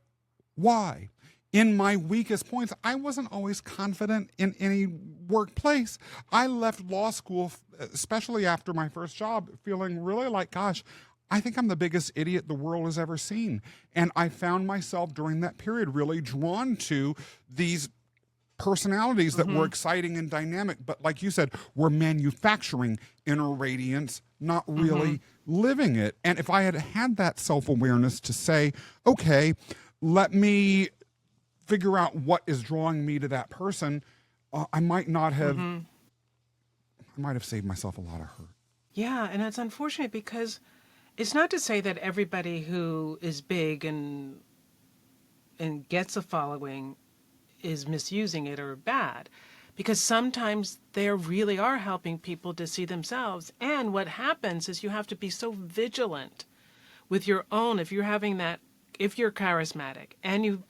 why? In my weakest points, I wasn't always confident in any workplace. I left law school, especially after my first job, feeling really like, gosh, I think I'm the biggest idiot the world has ever seen. And I found myself during that period really drawn to these personalities that were exciting and dynamic, but like you said, were manufacturing inner radiance, not really living it. And if I had had that self-awareness to say, okay, let me figure out what is drawing me to that person, I might not have, I might have saved myself a lot of hurt. Yeah, and it's unfortunate because it's not to say that everybody who is big and gets a following is misusing it or bad, because sometimes they really are helping people to see themselves. And what happens is you have to be so vigilant with your own, if you're charismatic and you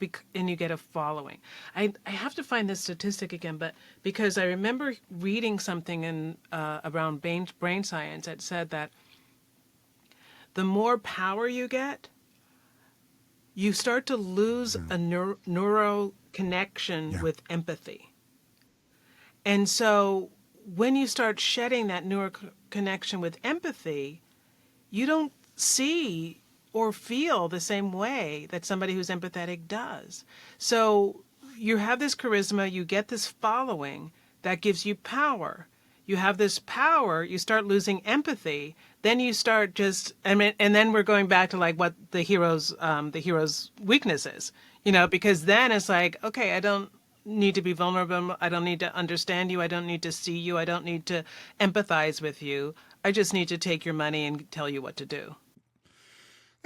get a following. I have to find this statistic again, but because I remember reading something around brain science that said that the more power you get, you start to lose a neuro connection with empathy. And so when you start shedding that neuro connection with empathy, you don't see or feel the same way that somebody who's empathetic does. So you have this charisma, you get this following that gives you power. You have this power, you start losing empathy, then you start and then we're going back to like what the hero's weakness is, because then it's like, okay, I don't need to be vulnerable, I don't need to understand you, I don't need to see you, I don't need to empathize with you, I just need to take your money and tell you what to do.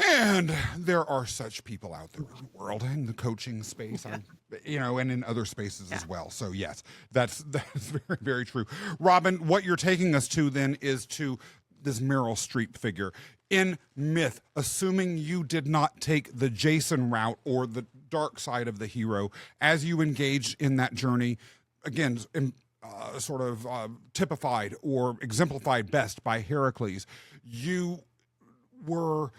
And there are such people out there in the world, in the coaching space, and in other spaces as well. So yes, that's very, very true. Robin, what you're taking us to then is to this Meryl Streep figure. In myth, assuming you did not take the Jason route or the dark side of the hero, as you engaged in that journey, again, typified or exemplified best by Heracles, you were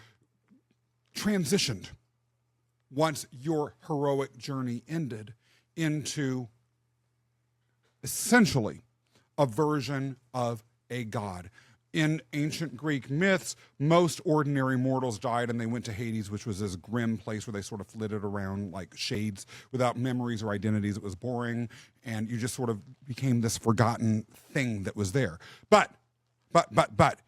transitioned once your heroic journey ended into essentially a version of a god. In ancient Greek myths, most ordinary mortals died and they went to Hades, which was this grim place where they sort of flitted around like shades without memories or identities. It was boring, and you just sort of became this forgotten thing that was there. But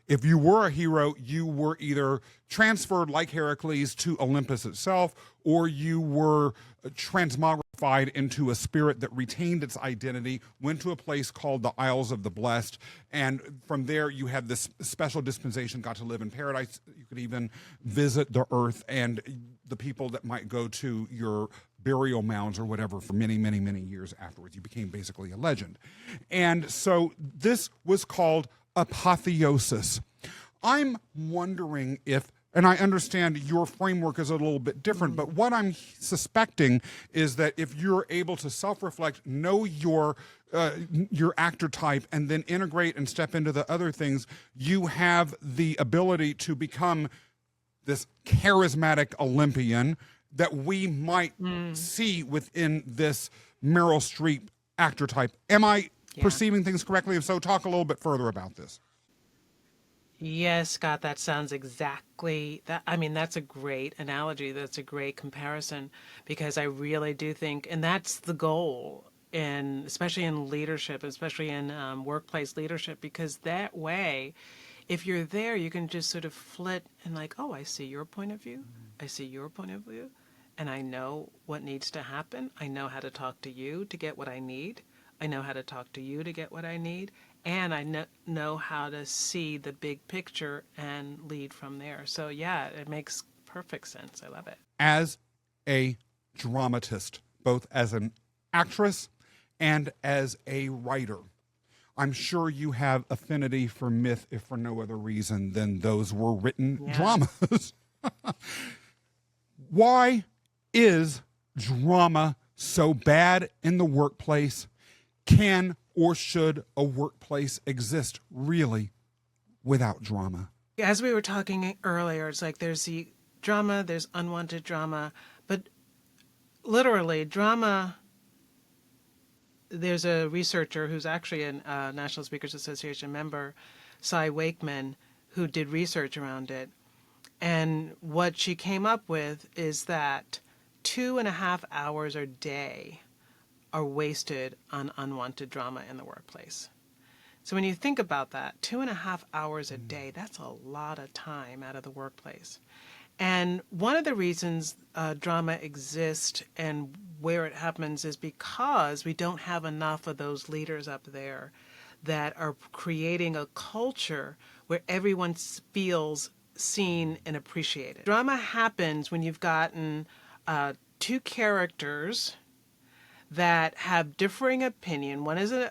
if you were a hero, you were either transferred like Heracles to Olympus itself, or you were transmogrified metamorphified into a spirit that retained its identity, went to a place called the Isles of the Blessed, and from there you had this special dispensation, got to live in paradise. You could even visit the earth and the people that might go to your burial mounds or whatever for many, many, many years afterwards. You became basically a legend. And so this was called apotheosis. I'm wondering if, and I understand your framework is a little bit different, but what I'm suspecting is that if you're able to self-reflect, know your actor type, and then integrate and step into the other things, you have the ability to become this charismatic Olympian that we might see within this Meryl Streep actor type. Am I perceiving things correctly? If so, talk a little bit further about this. Yes, Scott, that sounds exactly that. I mean, that's a great analogy. That's a great comparison, because I really do think, and that's the goal, and especially in leadership, especially in workplace leadership, because that way, if you're there, you can just sort of flit and like, oh, I see your point of view. I see your point of view, and I know what needs to happen. I know how to talk to you to get what I need. I know how to talk to you to get what I need. And I know how to see the big picture and lead from there. So yeah, it makes perfect sense. I love it. As a dramatist, both as an actress and as a writer, I'm sure you have affinity for myth, if for no other reason than those were written dramas. Why is drama so bad in the workplace? Can or should a workplace exist really without drama? As we were talking earlier, it's like there's the drama, there's unwanted drama, but literally drama, there's a researcher who's actually a National Speakers Association member, 𝗧𝗵𝗵𝗆, who did research around it. And what she came up with is that 2.5 hours a day are wasted on unwanted drama in the workplace. So when you think about that, 2.5 hours a day, that's a lot of time out of the workplace. And one of the reasons drama exists and where it happens is because we don't have enough of those leaders up there that are creating a culture where everyone feels seen and appreciated. Drama happens when you've gotten two characters that have differing opinion. One is an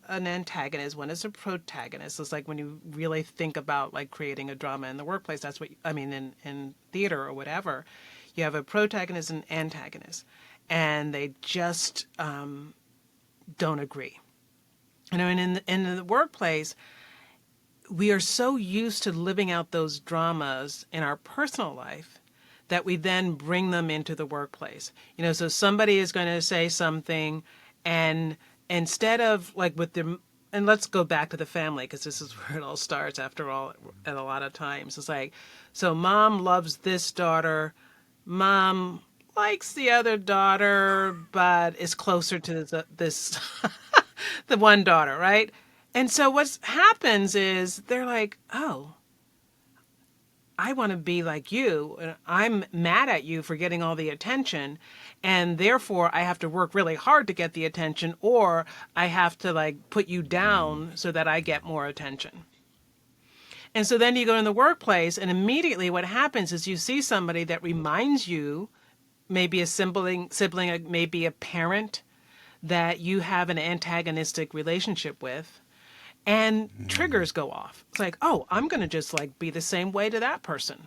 antagonist, one is a protagonist. It's like when you really think about like creating a drama in the workplace, that's what, I mean, in theater or whatever, you have a protagonist and antagonist, and they just don't agree. You know, and in the workplace, we are so used to living out those dramas in our personal life that we then bring them into the workplace. You know, so somebody is going to say something, and instead of like with them, and let's go back to the family, because this is where it all starts after all, at a lot of times. It's like, so mom loves this daughter, mom likes the other daughter, but is closer to this, the one daughter, right? And so what happens is they're like, oh, I want to be like you, and I'm mad at you for getting all the attention, and therefore I have to work really hard to get the attention, or I have to like put you down so that I get more attention. And so then you go in the workplace, and immediately what happens is you see somebody that reminds you, maybe a sibling, maybe a parent that you have an antagonistic relationship with, and triggers go off. It's like, oh, I'm going to just like be the same way to that person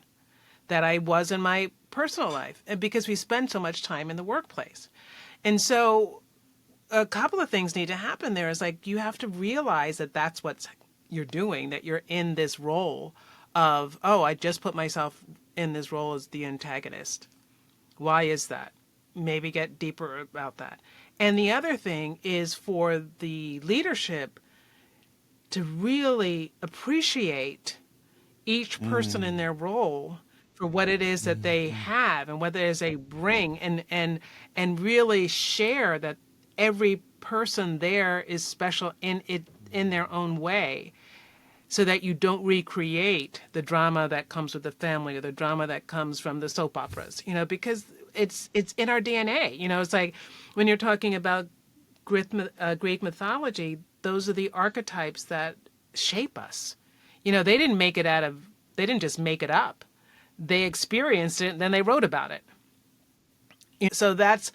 that I was in my personal life, and because we spend so much time in the workplace. And so a couple of things need to happen there. Is like, you have to realize that that's what you're doing, that you're in this role of, oh, I just put myself in this role as the antagonist. Why is that? Maybe get deeper about that. And the other thing is for the leadership to really appreciate each person in their role for what it is that they have and what it is they bring, and really share that every person there is special in their own way, so that you don't recreate the drama that comes with the family or the drama that comes from the soap operas, you know, because it's in our DNA. It's like when you're talking about Greek mythology, those are the archetypes that shape us. They didn't just make it up. They experienced it and then they wrote about it. So that's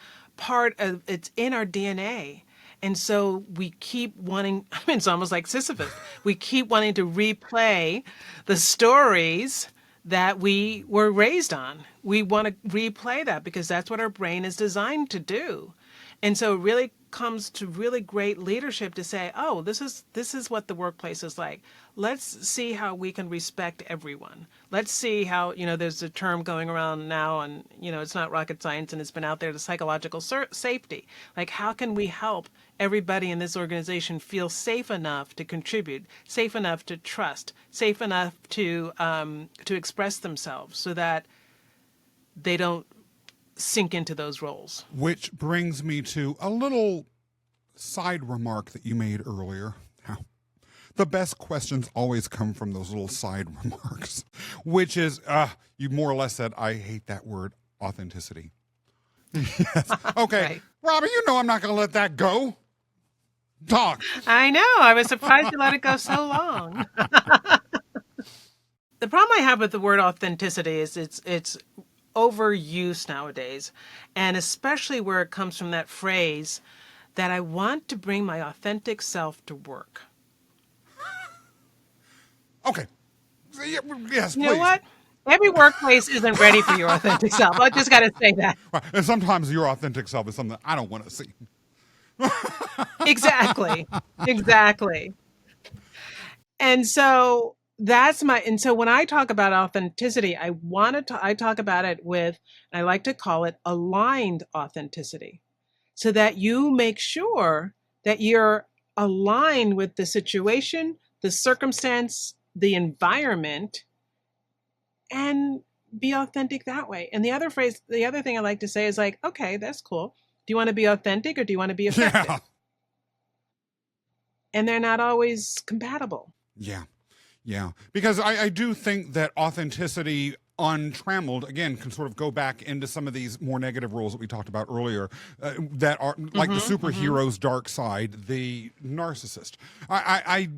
it's in our DNA. And so we keep wanting, it's almost like Sisyphus. We keep wanting to replay the stories that we were raised on. We want to replay that because that's what our brain is designed to do. And so it really comes to really great leadership to say, oh, this is what the workplace is like. Let's see how we can respect everyone. Let's see how, there's a term going around now and, it's not rocket science and it's been out there, the psychological safety. Like, how can we help everybody in this organization feel safe enough to contribute, safe enough to trust, safe enough to express themselves so that they don't sink into those roles. Which brings me to a little side remark that you made earlier. Now, the best questions always come from those little side remarks, which is, you more or less said, I hate that word, authenticity. Yes. Okay. Right. Robbie, I'm not going to let that go. Talk. I know. I was surprised you let it go so long. The problem I have with the word authenticity is it's overuse nowadays, and especially where it comes from that phrase that I want to bring my authentic self to work. Okay. Yes, You please. know what? Every workplace isn't ready for your authentic self. I just got to say that. Right. And sometimes your authentic self is something I don't want to see. Exactly. And so so when I talk about authenticity, I talk about it I like to call it aligned authenticity, so that you make sure that you're aligned with the situation, the circumstance, the environment, and be authentic that way. And the other thing I like to say is like, okay, that's cool. Do you want to be authentic or do you want to be effective? Yeah. And they're not always compatible. Yeah. Yeah. Because I do think that authenticity untrammeled, again, can sort of go back into some of these more negative roles that we talked about earlier, that are like the superhero's dark side, the narcissist. I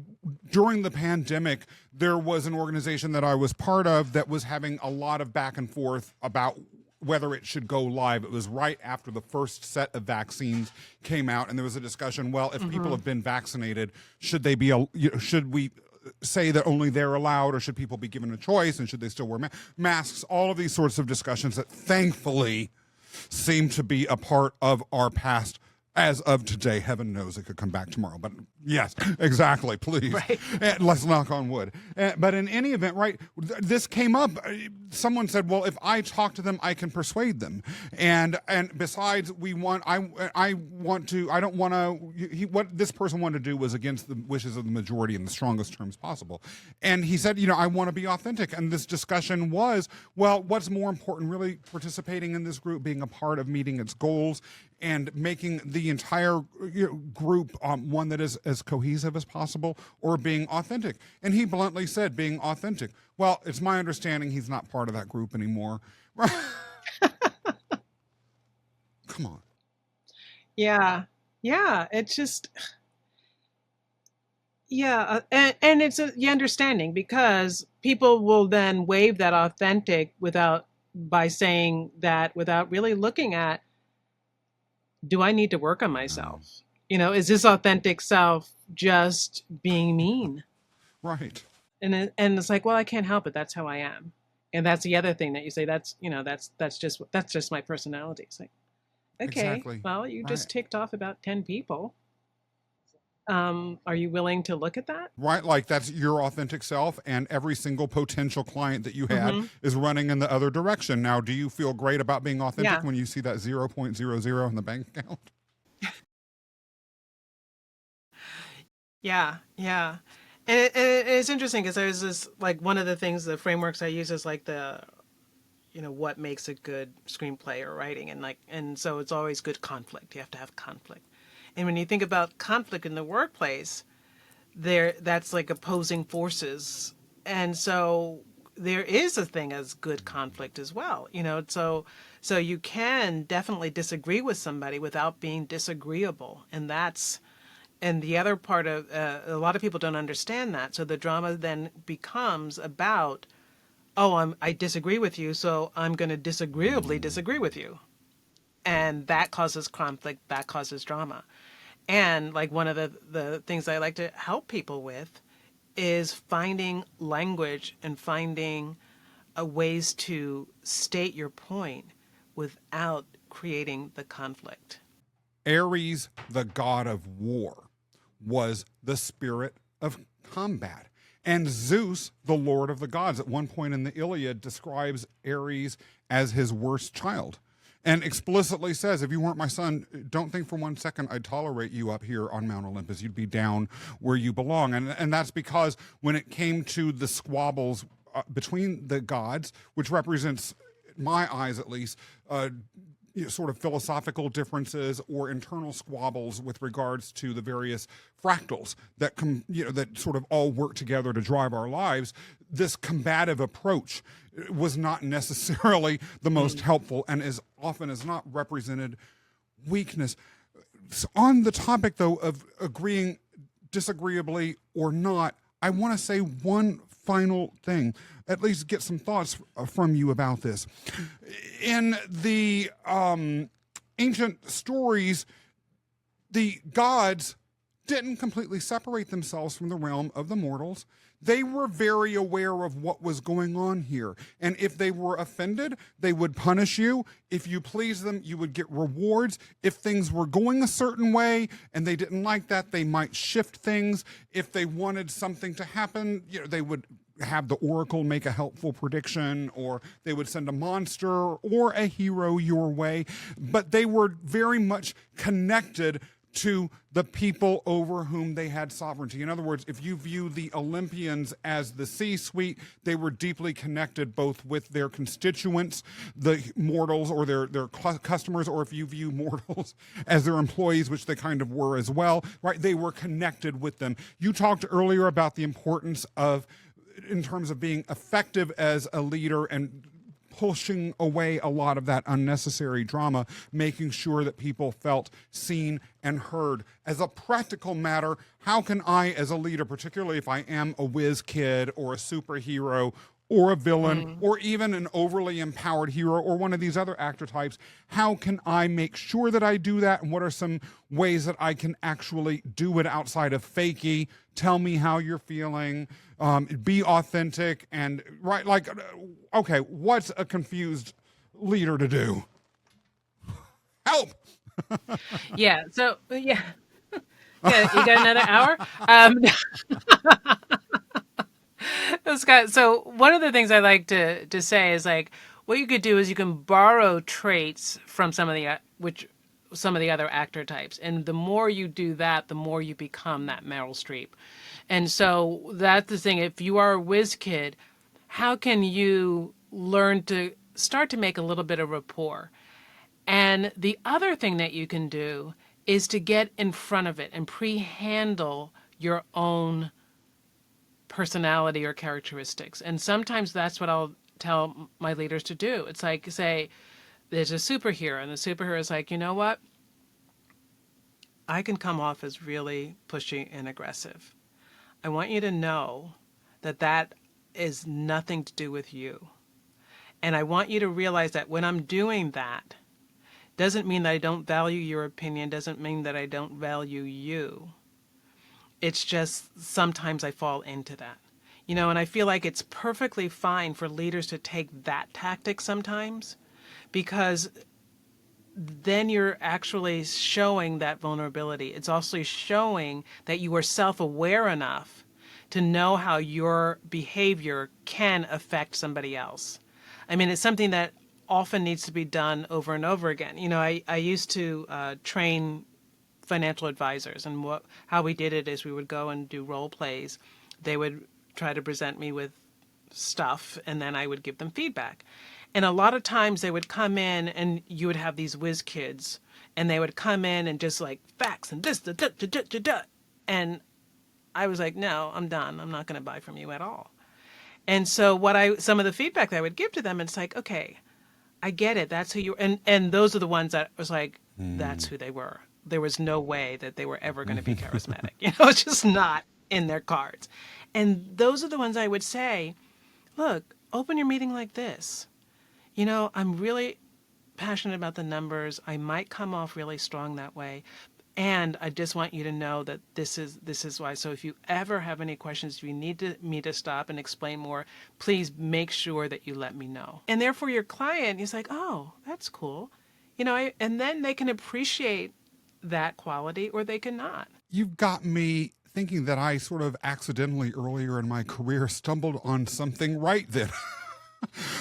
during the pandemic, there was an organization that I was part of that was having a lot of back and forth about whether it should go live. It was right after the first set of vaccines came out, and there was a discussion, well, if people have been vaccinated, should we say that only they're allowed, or should people be given a choice, and should they still wear masks? All of these sorts of discussions that thankfully seem to be a part of our past as of today. Heaven knows it could come back tomorrow, but yes, exactly, please. Right. Let's knock on wood. But in any event, right, this came up. Someone said, well, if I talk to them, I can persuade them. And besides, what this person wanted to do was against the wishes of the majority in the strongest terms possible. And he said, I want to be authentic. And this discussion was, well, what's more important, really participating in this group, being a part of meeting its goals, and making the entire group one that is as cohesive as possible, or being authentic? And he bluntly said being authentic. Well, it's my understanding he's not part of that group anymore. Come on. Yeah. It's just, yeah. And it's the understanding, because people will then waive that authentic by saying that without really looking at, do I need to work on myself? Is this authentic self just being mean? Right. And it's like, well, I can't help it. That's how I am. And that's the other thing that you say, that's just my personality. It's like, okay, Exactly. well, you just ticked off about 10 people. Are you willing to look at that? Right, like that's your authentic self, and every single potential client that you had is running in the other direction. Now, do you feel great about being authentic when you see that 0.00 in the bank account? Yeah. And it's interesting because there's this, like, one of the things, the frameworks I use is like what makes a good screenplay or writing. And so it's always good conflict. You have to have conflict. And when you think about conflict in the workplace, that's like opposing forces. And so there is a thing as good conflict as well, so you can definitely disagree with somebody without being disagreeable. And the other part of, a lot of people don't understand that. So the drama then becomes about, oh, I disagree with you, so I'm going to disagreeably disagree with you. And that causes conflict, that causes drama. And like one of the things I like to help people with is finding language and finding ways to state your point without creating the conflict. Ares, the god of war, was the spirit of combat. And Zeus, the lord of the gods, at one point in the Iliad describes Ares as his worst child, and explicitly says, if you weren't my son, don't think for 1 second I'd tolerate you up here on Mount Olympus. You'd be down where you belong. And that's because when it came to the squabbles between the gods, which represents, in my eyes at least, sort of philosophical differences or internal squabbles with regards to the various fractals that that sort of all work together to drive our lives, this combative approach was not necessarily the most helpful, and as often as not represented weakness. So on the topic, though, of agreeing disagreeably or not, I want to say one final thing, at least get some thoughts from you about this. In the ancient stories, the gods didn't completely separate themselves from the realm of the mortals. They were very aware of what was going on here. And if they were offended, they would punish you. If you pleased them, you would get rewards. If things were going a certain way and they didn't like that, they might shift things. If they wanted something to happen, they would have the oracle make a helpful prediction, or they would send a monster or a hero your way. But they were very much connected to the people over whom they had sovereignty. In other words, if you view the Olympians as the C-suite, they were deeply connected both with their constituents, the mortals, or their customers, or if you view mortals as their employees, which they kind of were as well, right? They were connected with them. You talked earlier about the importance of, in terms of being effective as a leader and pushing away a lot of that unnecessary drama, making sure that people felt seen and heard. As a practical matter, how can I, as a leader, particularly if I am a whiz kid or a superhero or a villain or even an overly empowered hero or one of these other actor types, how can I make sure that I do that? And what are some ways that I can actually do it outside of fakey? Tell me how you're feeling, be authentic, and right, like, okay, what's a confused leader to do? Help! Yeah. So yeah, you got another hour. So one of the things I like to say is, like, what you could do is you can borrow traits from some of the other actor types, and the more you do that, the more you become that Meryl Streep. And so that's the thing. If you are a whiz kid, how can you learn to start to make a little bit of rapport? And the other thing that you can do is to get in front of it and pre-handle your own personality or characteristics. And sometimes that's what I'll tell my leaders to do. It's like, say, there's a superhero, and the superhero is like, you know what? I can come off as really pushy and aggressive. I want you to know that that is nothing to do with you. And I want you to realize that when I'm doing that, doesn't mean that I don't value your opinion, doesn't mean that I don't value you. It's just sometimes I fall into that. And I feel like it's perfectly fine for leaders to take that tactic sometimes, because then you're actually showing that vulnerability. It's also showing that you are self-aware enough to know how your behavior can affect somebody else. I mean, it's something that often needs to be done over and over again. I used to train financial advisors, and how we did it is we would go and do role plays. They would try to present me with stuff, and then I would give them feedback. And a lot of times they would come in, and you would have these whiz kids, and they would come in and just like facts and this, da, da, da, da, da, da. And I was like, no, I'm done. I'm not going to buy from you at all. And so some of the feedback that I would give to them, it's like, okay, I get it. That's who you, and those are the ones that was like, that's who they were. There was no way that they were ever going to be charismatic. It's just not in their cards. And those are the ones I would say, look, open your meeting like this. I'm really passionate about the numbers. I might come off really strong that way. And I just want you to know that this is why. So if you ever have any questions, if you need me to stop and explain more, please make sure that you let me know. And therefore your client is like, oh, that's cool. And then they can appreciate that quality or they cannot. You've got me thinking that I sort of accidentally earlier in my career stumbled on something right then.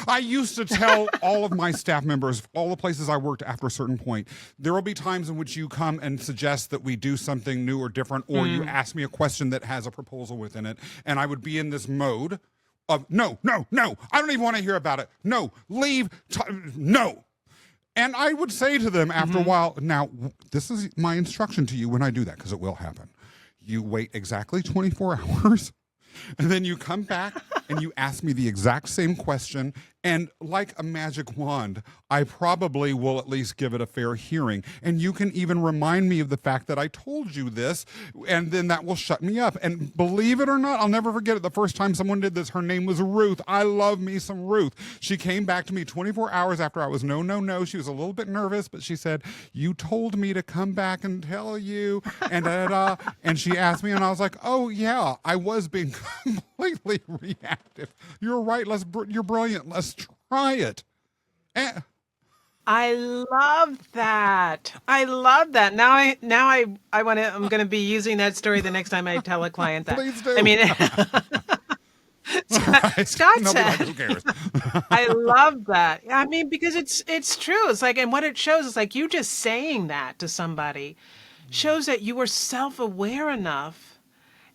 I used to tell all of my staff members, all the places I worked after a certain point, there will be times in which you come and suggest that we do something new or different, or you ask me a question that has a proposal within it, and I would be in this mode of, no, I don't even want to hear about it. No, leave, no. And I would say to them after a while, now, this is my instruction to you when I do that, because it will happen. You wait exactly 24 hours, and then you come back and you ask me the exact same question, and like a magic wand, I probably will at least give it a fair hearing. And you can even remind me of the fact that I told you this, and then that will shut me up. And believe it or not, I'll never forget it. The first time someone did this, her name was Ruth. I love me some Ruth. She came back to me 24 hours after I was no. She was a little bit nervous, but she said, you told me to come back and tell you, and da-da-da. And she asked me, and I was like, oh yeah, I was being completely reactive. You're right. You're brilliant. Let's try it. I love that. Now I want to. I'm going to be using that story the next time I tell a client that. Please do. I mean, Scott said, who cares? I love that. I mean, because it's true. It's like, and what it shows is like you just saying that to somebody shows that you were self-aware enough.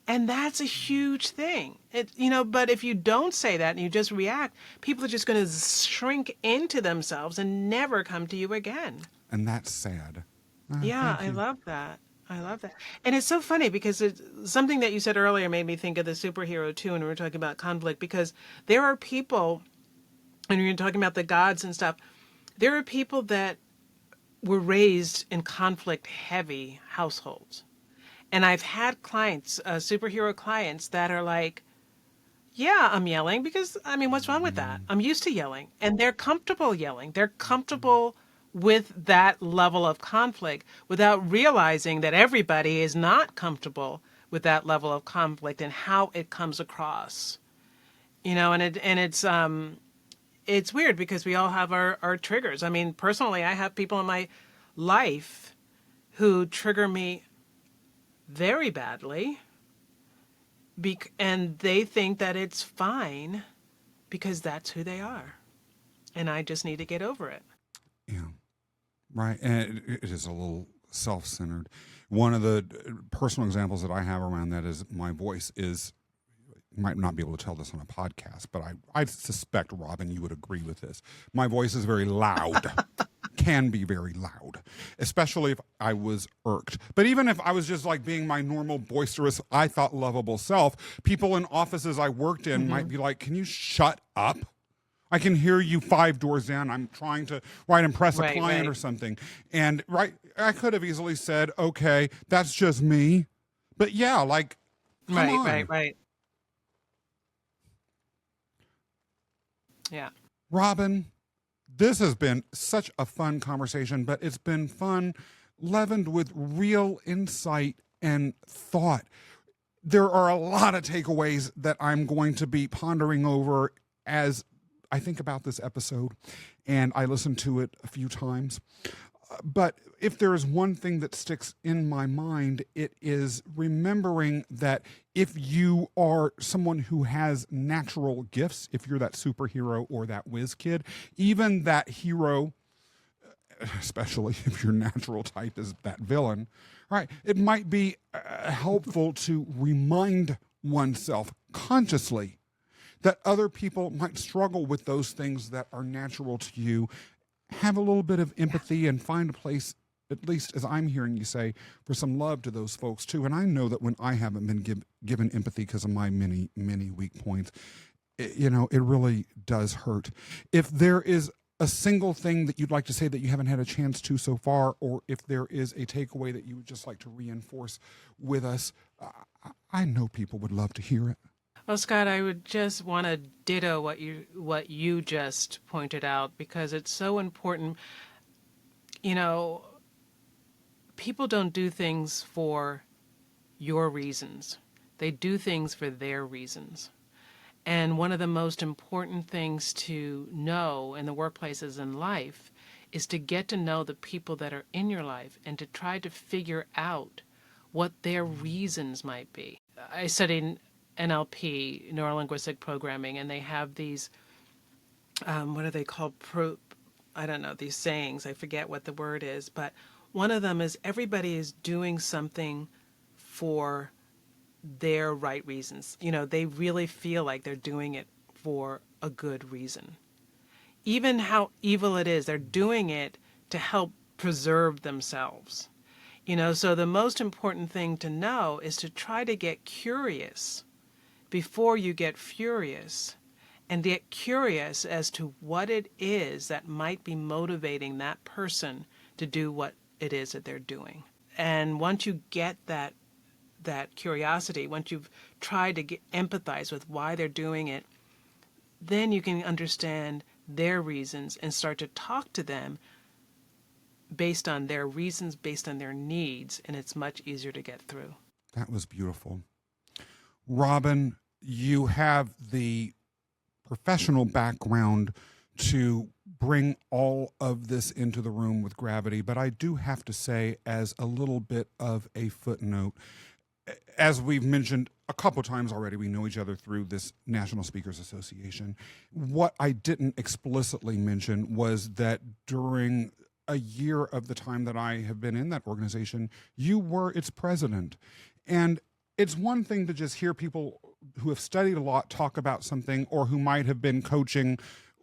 And that's a huge thing. But if you don't say that and you just react, people are just going to shrink into themselves and never come to you again. And that's sad. Yeah, I love that. And it's so funny because it's something that you said earlier made me think of the superhero too, when we were talking about conflict, because there are people, and you're talking about the gods and stuff, there are people that were raised in conflict heavy households. And I've had clients, superhero clients, that are like, yeah, I'm yelling because, I mean, what's wrong with that? I'm used to yelling. And they're comfortable yelling. They're comfortable with that level of conflict without realizing that everybody is not comfortable with that level of conflict and how it comes across. And it's weird because we all have our triggers. I mean, personally, I have people in my life who trigger me very badly, and they think that it's fine because that's who they are. And I just need to get over it. Yeah, right. And it is a little self-centered. One of the personal examples that I have around that is my voice is, you might not be able to tell this on a podcast, but I suspect, Robin, you would agree with this. My voice is very loud. Can be very loud, especially if I was irked. But even if I was just like being my normal, boisterous, I thought lovable self, people in offices I worked in might be like, can you shut up? I can hear you 5 doors down. I'm trying to impress a client or something. And I could have easily said, okay, that's just me. But yeah, like, come on. Right. Yeah. Robin, this has been such a fun conversation, but it's been fun, leavened with real insight and thought. There are a lot of takeaways that I'm going to be pondering over as I think about this episode, and I listened to it a few times. But if there is one thing that sticks in my mind, it is remembering that if you are someone who has natural gifts, if you're that superhero or that whiz kid, even that hero, especially if your natural type is that villain, right? It might be helpful to remind oneself consciously that other people might struggle with those things that are natural to you. Have a little bit of empathy and find a place, at least as I'm hearing you say, for some love to those folks too. And I know that when I haven't been given empathy because of my many, many weak points, it really does hurt. If there is a single thing that you'd like to say that you haven't had a chance to so far, or if there is a takeaway that you would just like to reinforce with us, I know people would love to hear it. Well, Scott, I would just want to ditto what you just pointed out, because it's so important. People don't do things for your reasons. They do things for their reasons. And one of the most important things to know in the workplaces in life is to get to know the people that are in your life and to try to figure out what their reasons might be. I studied NLP, neuro-linguistic programming, and they have these, what are they called? These sayings. I forget what the word is, but one of them is everybody is doing something for their right reasons. They really feel like they're doing it for a good reason. Even how evil it is, they're doing it to help preserve themselves. So the most important thing to know is to try to get curious before you get furious, and get curious as to what it is that might be motivating that person to do what it is that they're doing. And once you get that curiosity, once you've tried to empathize with why they're doing it, then you can understand their reasons and start to talk to them based on their reasons, based on their needs, and it's much easier to get through. That was beautiful. Robin, you have the professional background to bring all of this into the room with gravity, but I do have to say, as a little bit of a footnote, as we've mentioned a couple times already, we know each other through this National Speakers Association. What I didn't explicitly mention was that during a year of the time that I have been in that organization, you were its president. And it's one thing to just hear people who have studied a lot talk about something, or who might have been coaching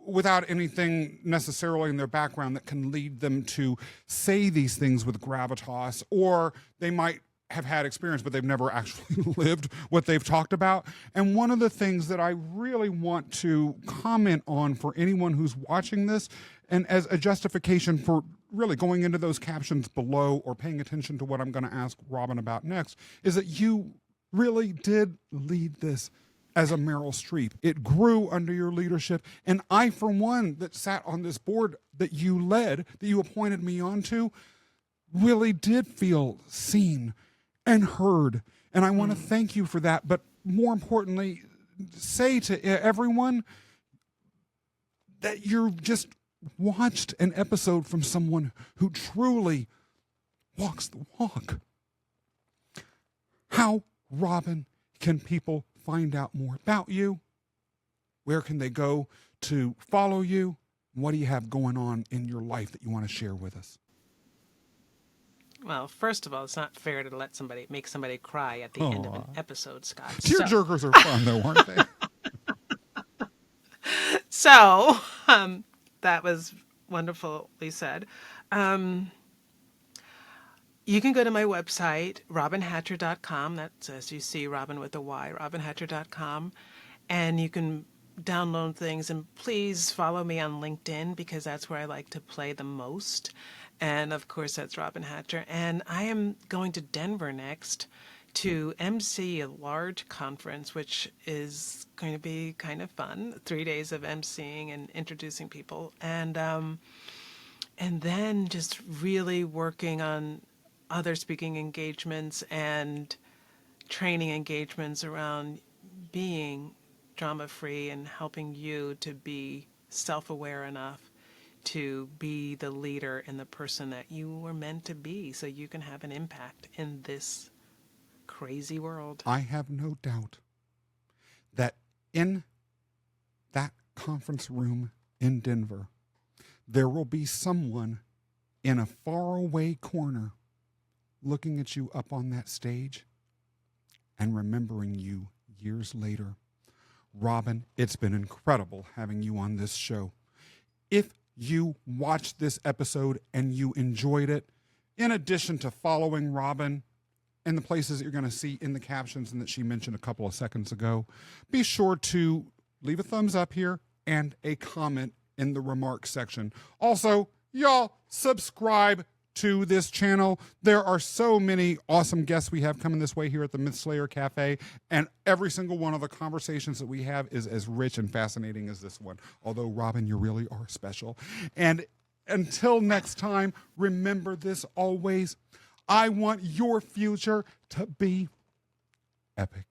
without anything necessarily in their background that can lead them to say these things with gravitas, or they might have had experience, but they've never actually lived what they've talked about. And one of the things that I really want to comment on for anyone who's watching this, and as a justification for really going into those captions below or paying attention to what I'm going to ask Robin about next, is that you really did lead this as a Meryl Streep. It grew under your leadership. And I, for one, that sat on this board that you led, that you appointed me onto, really did feel seen and heard. And I want to thank you for that. But more importantly, say to everyone that you just watched an episode from someone who truly walks the walk. How, Robin, can people find out more about you? Where can they go to follow you? What do you have going on in your life that you want to share with us? Well, first of all, it's not fair to make somebody cry at the end of an episode, Scott. Tearjerkers are fun, though, aren't they? So, that was wonderfully said. You can go to my website, robinhatcher.com. That's, as you see, Robin with a Y, robinhatcher.com. And you can download things. And please follow me on LinkedIn, because that's where I like to play the most. And, of course, that's Robin Hatcher. And I am going to Denver next to MC a large conference, which is going to be kind of fun. 3 days of MCing and introducing people. And then just really working on other speaking engagements and training engagements around being drama-free and helping you to be self-aware enough to be the leader and the person that you were meant to be, so you can have an impact in this crazy world. I have no doubt that in that conference room in Denver, there will be someone in a faraway corner looking at you up on that stage and remembering you years later. Robin, it's been incredible having you on this show. If you watched this episode and you enjoyed it, in addition to following Robin and the places that you're going to see in the captions and that she mentioned a couple of seconds ago, be sure to leave a thumbs up here and a comment in the remarks section. Also, y'all subscribe to this channel. There are so many awesome guests we have coming this way here at the Mythslayer Cafe, and every single one of the conversations that we have is as rich and fascinating as this one. Although, Robin, you really are special. And until next time, remember this always. I want your future to be epic.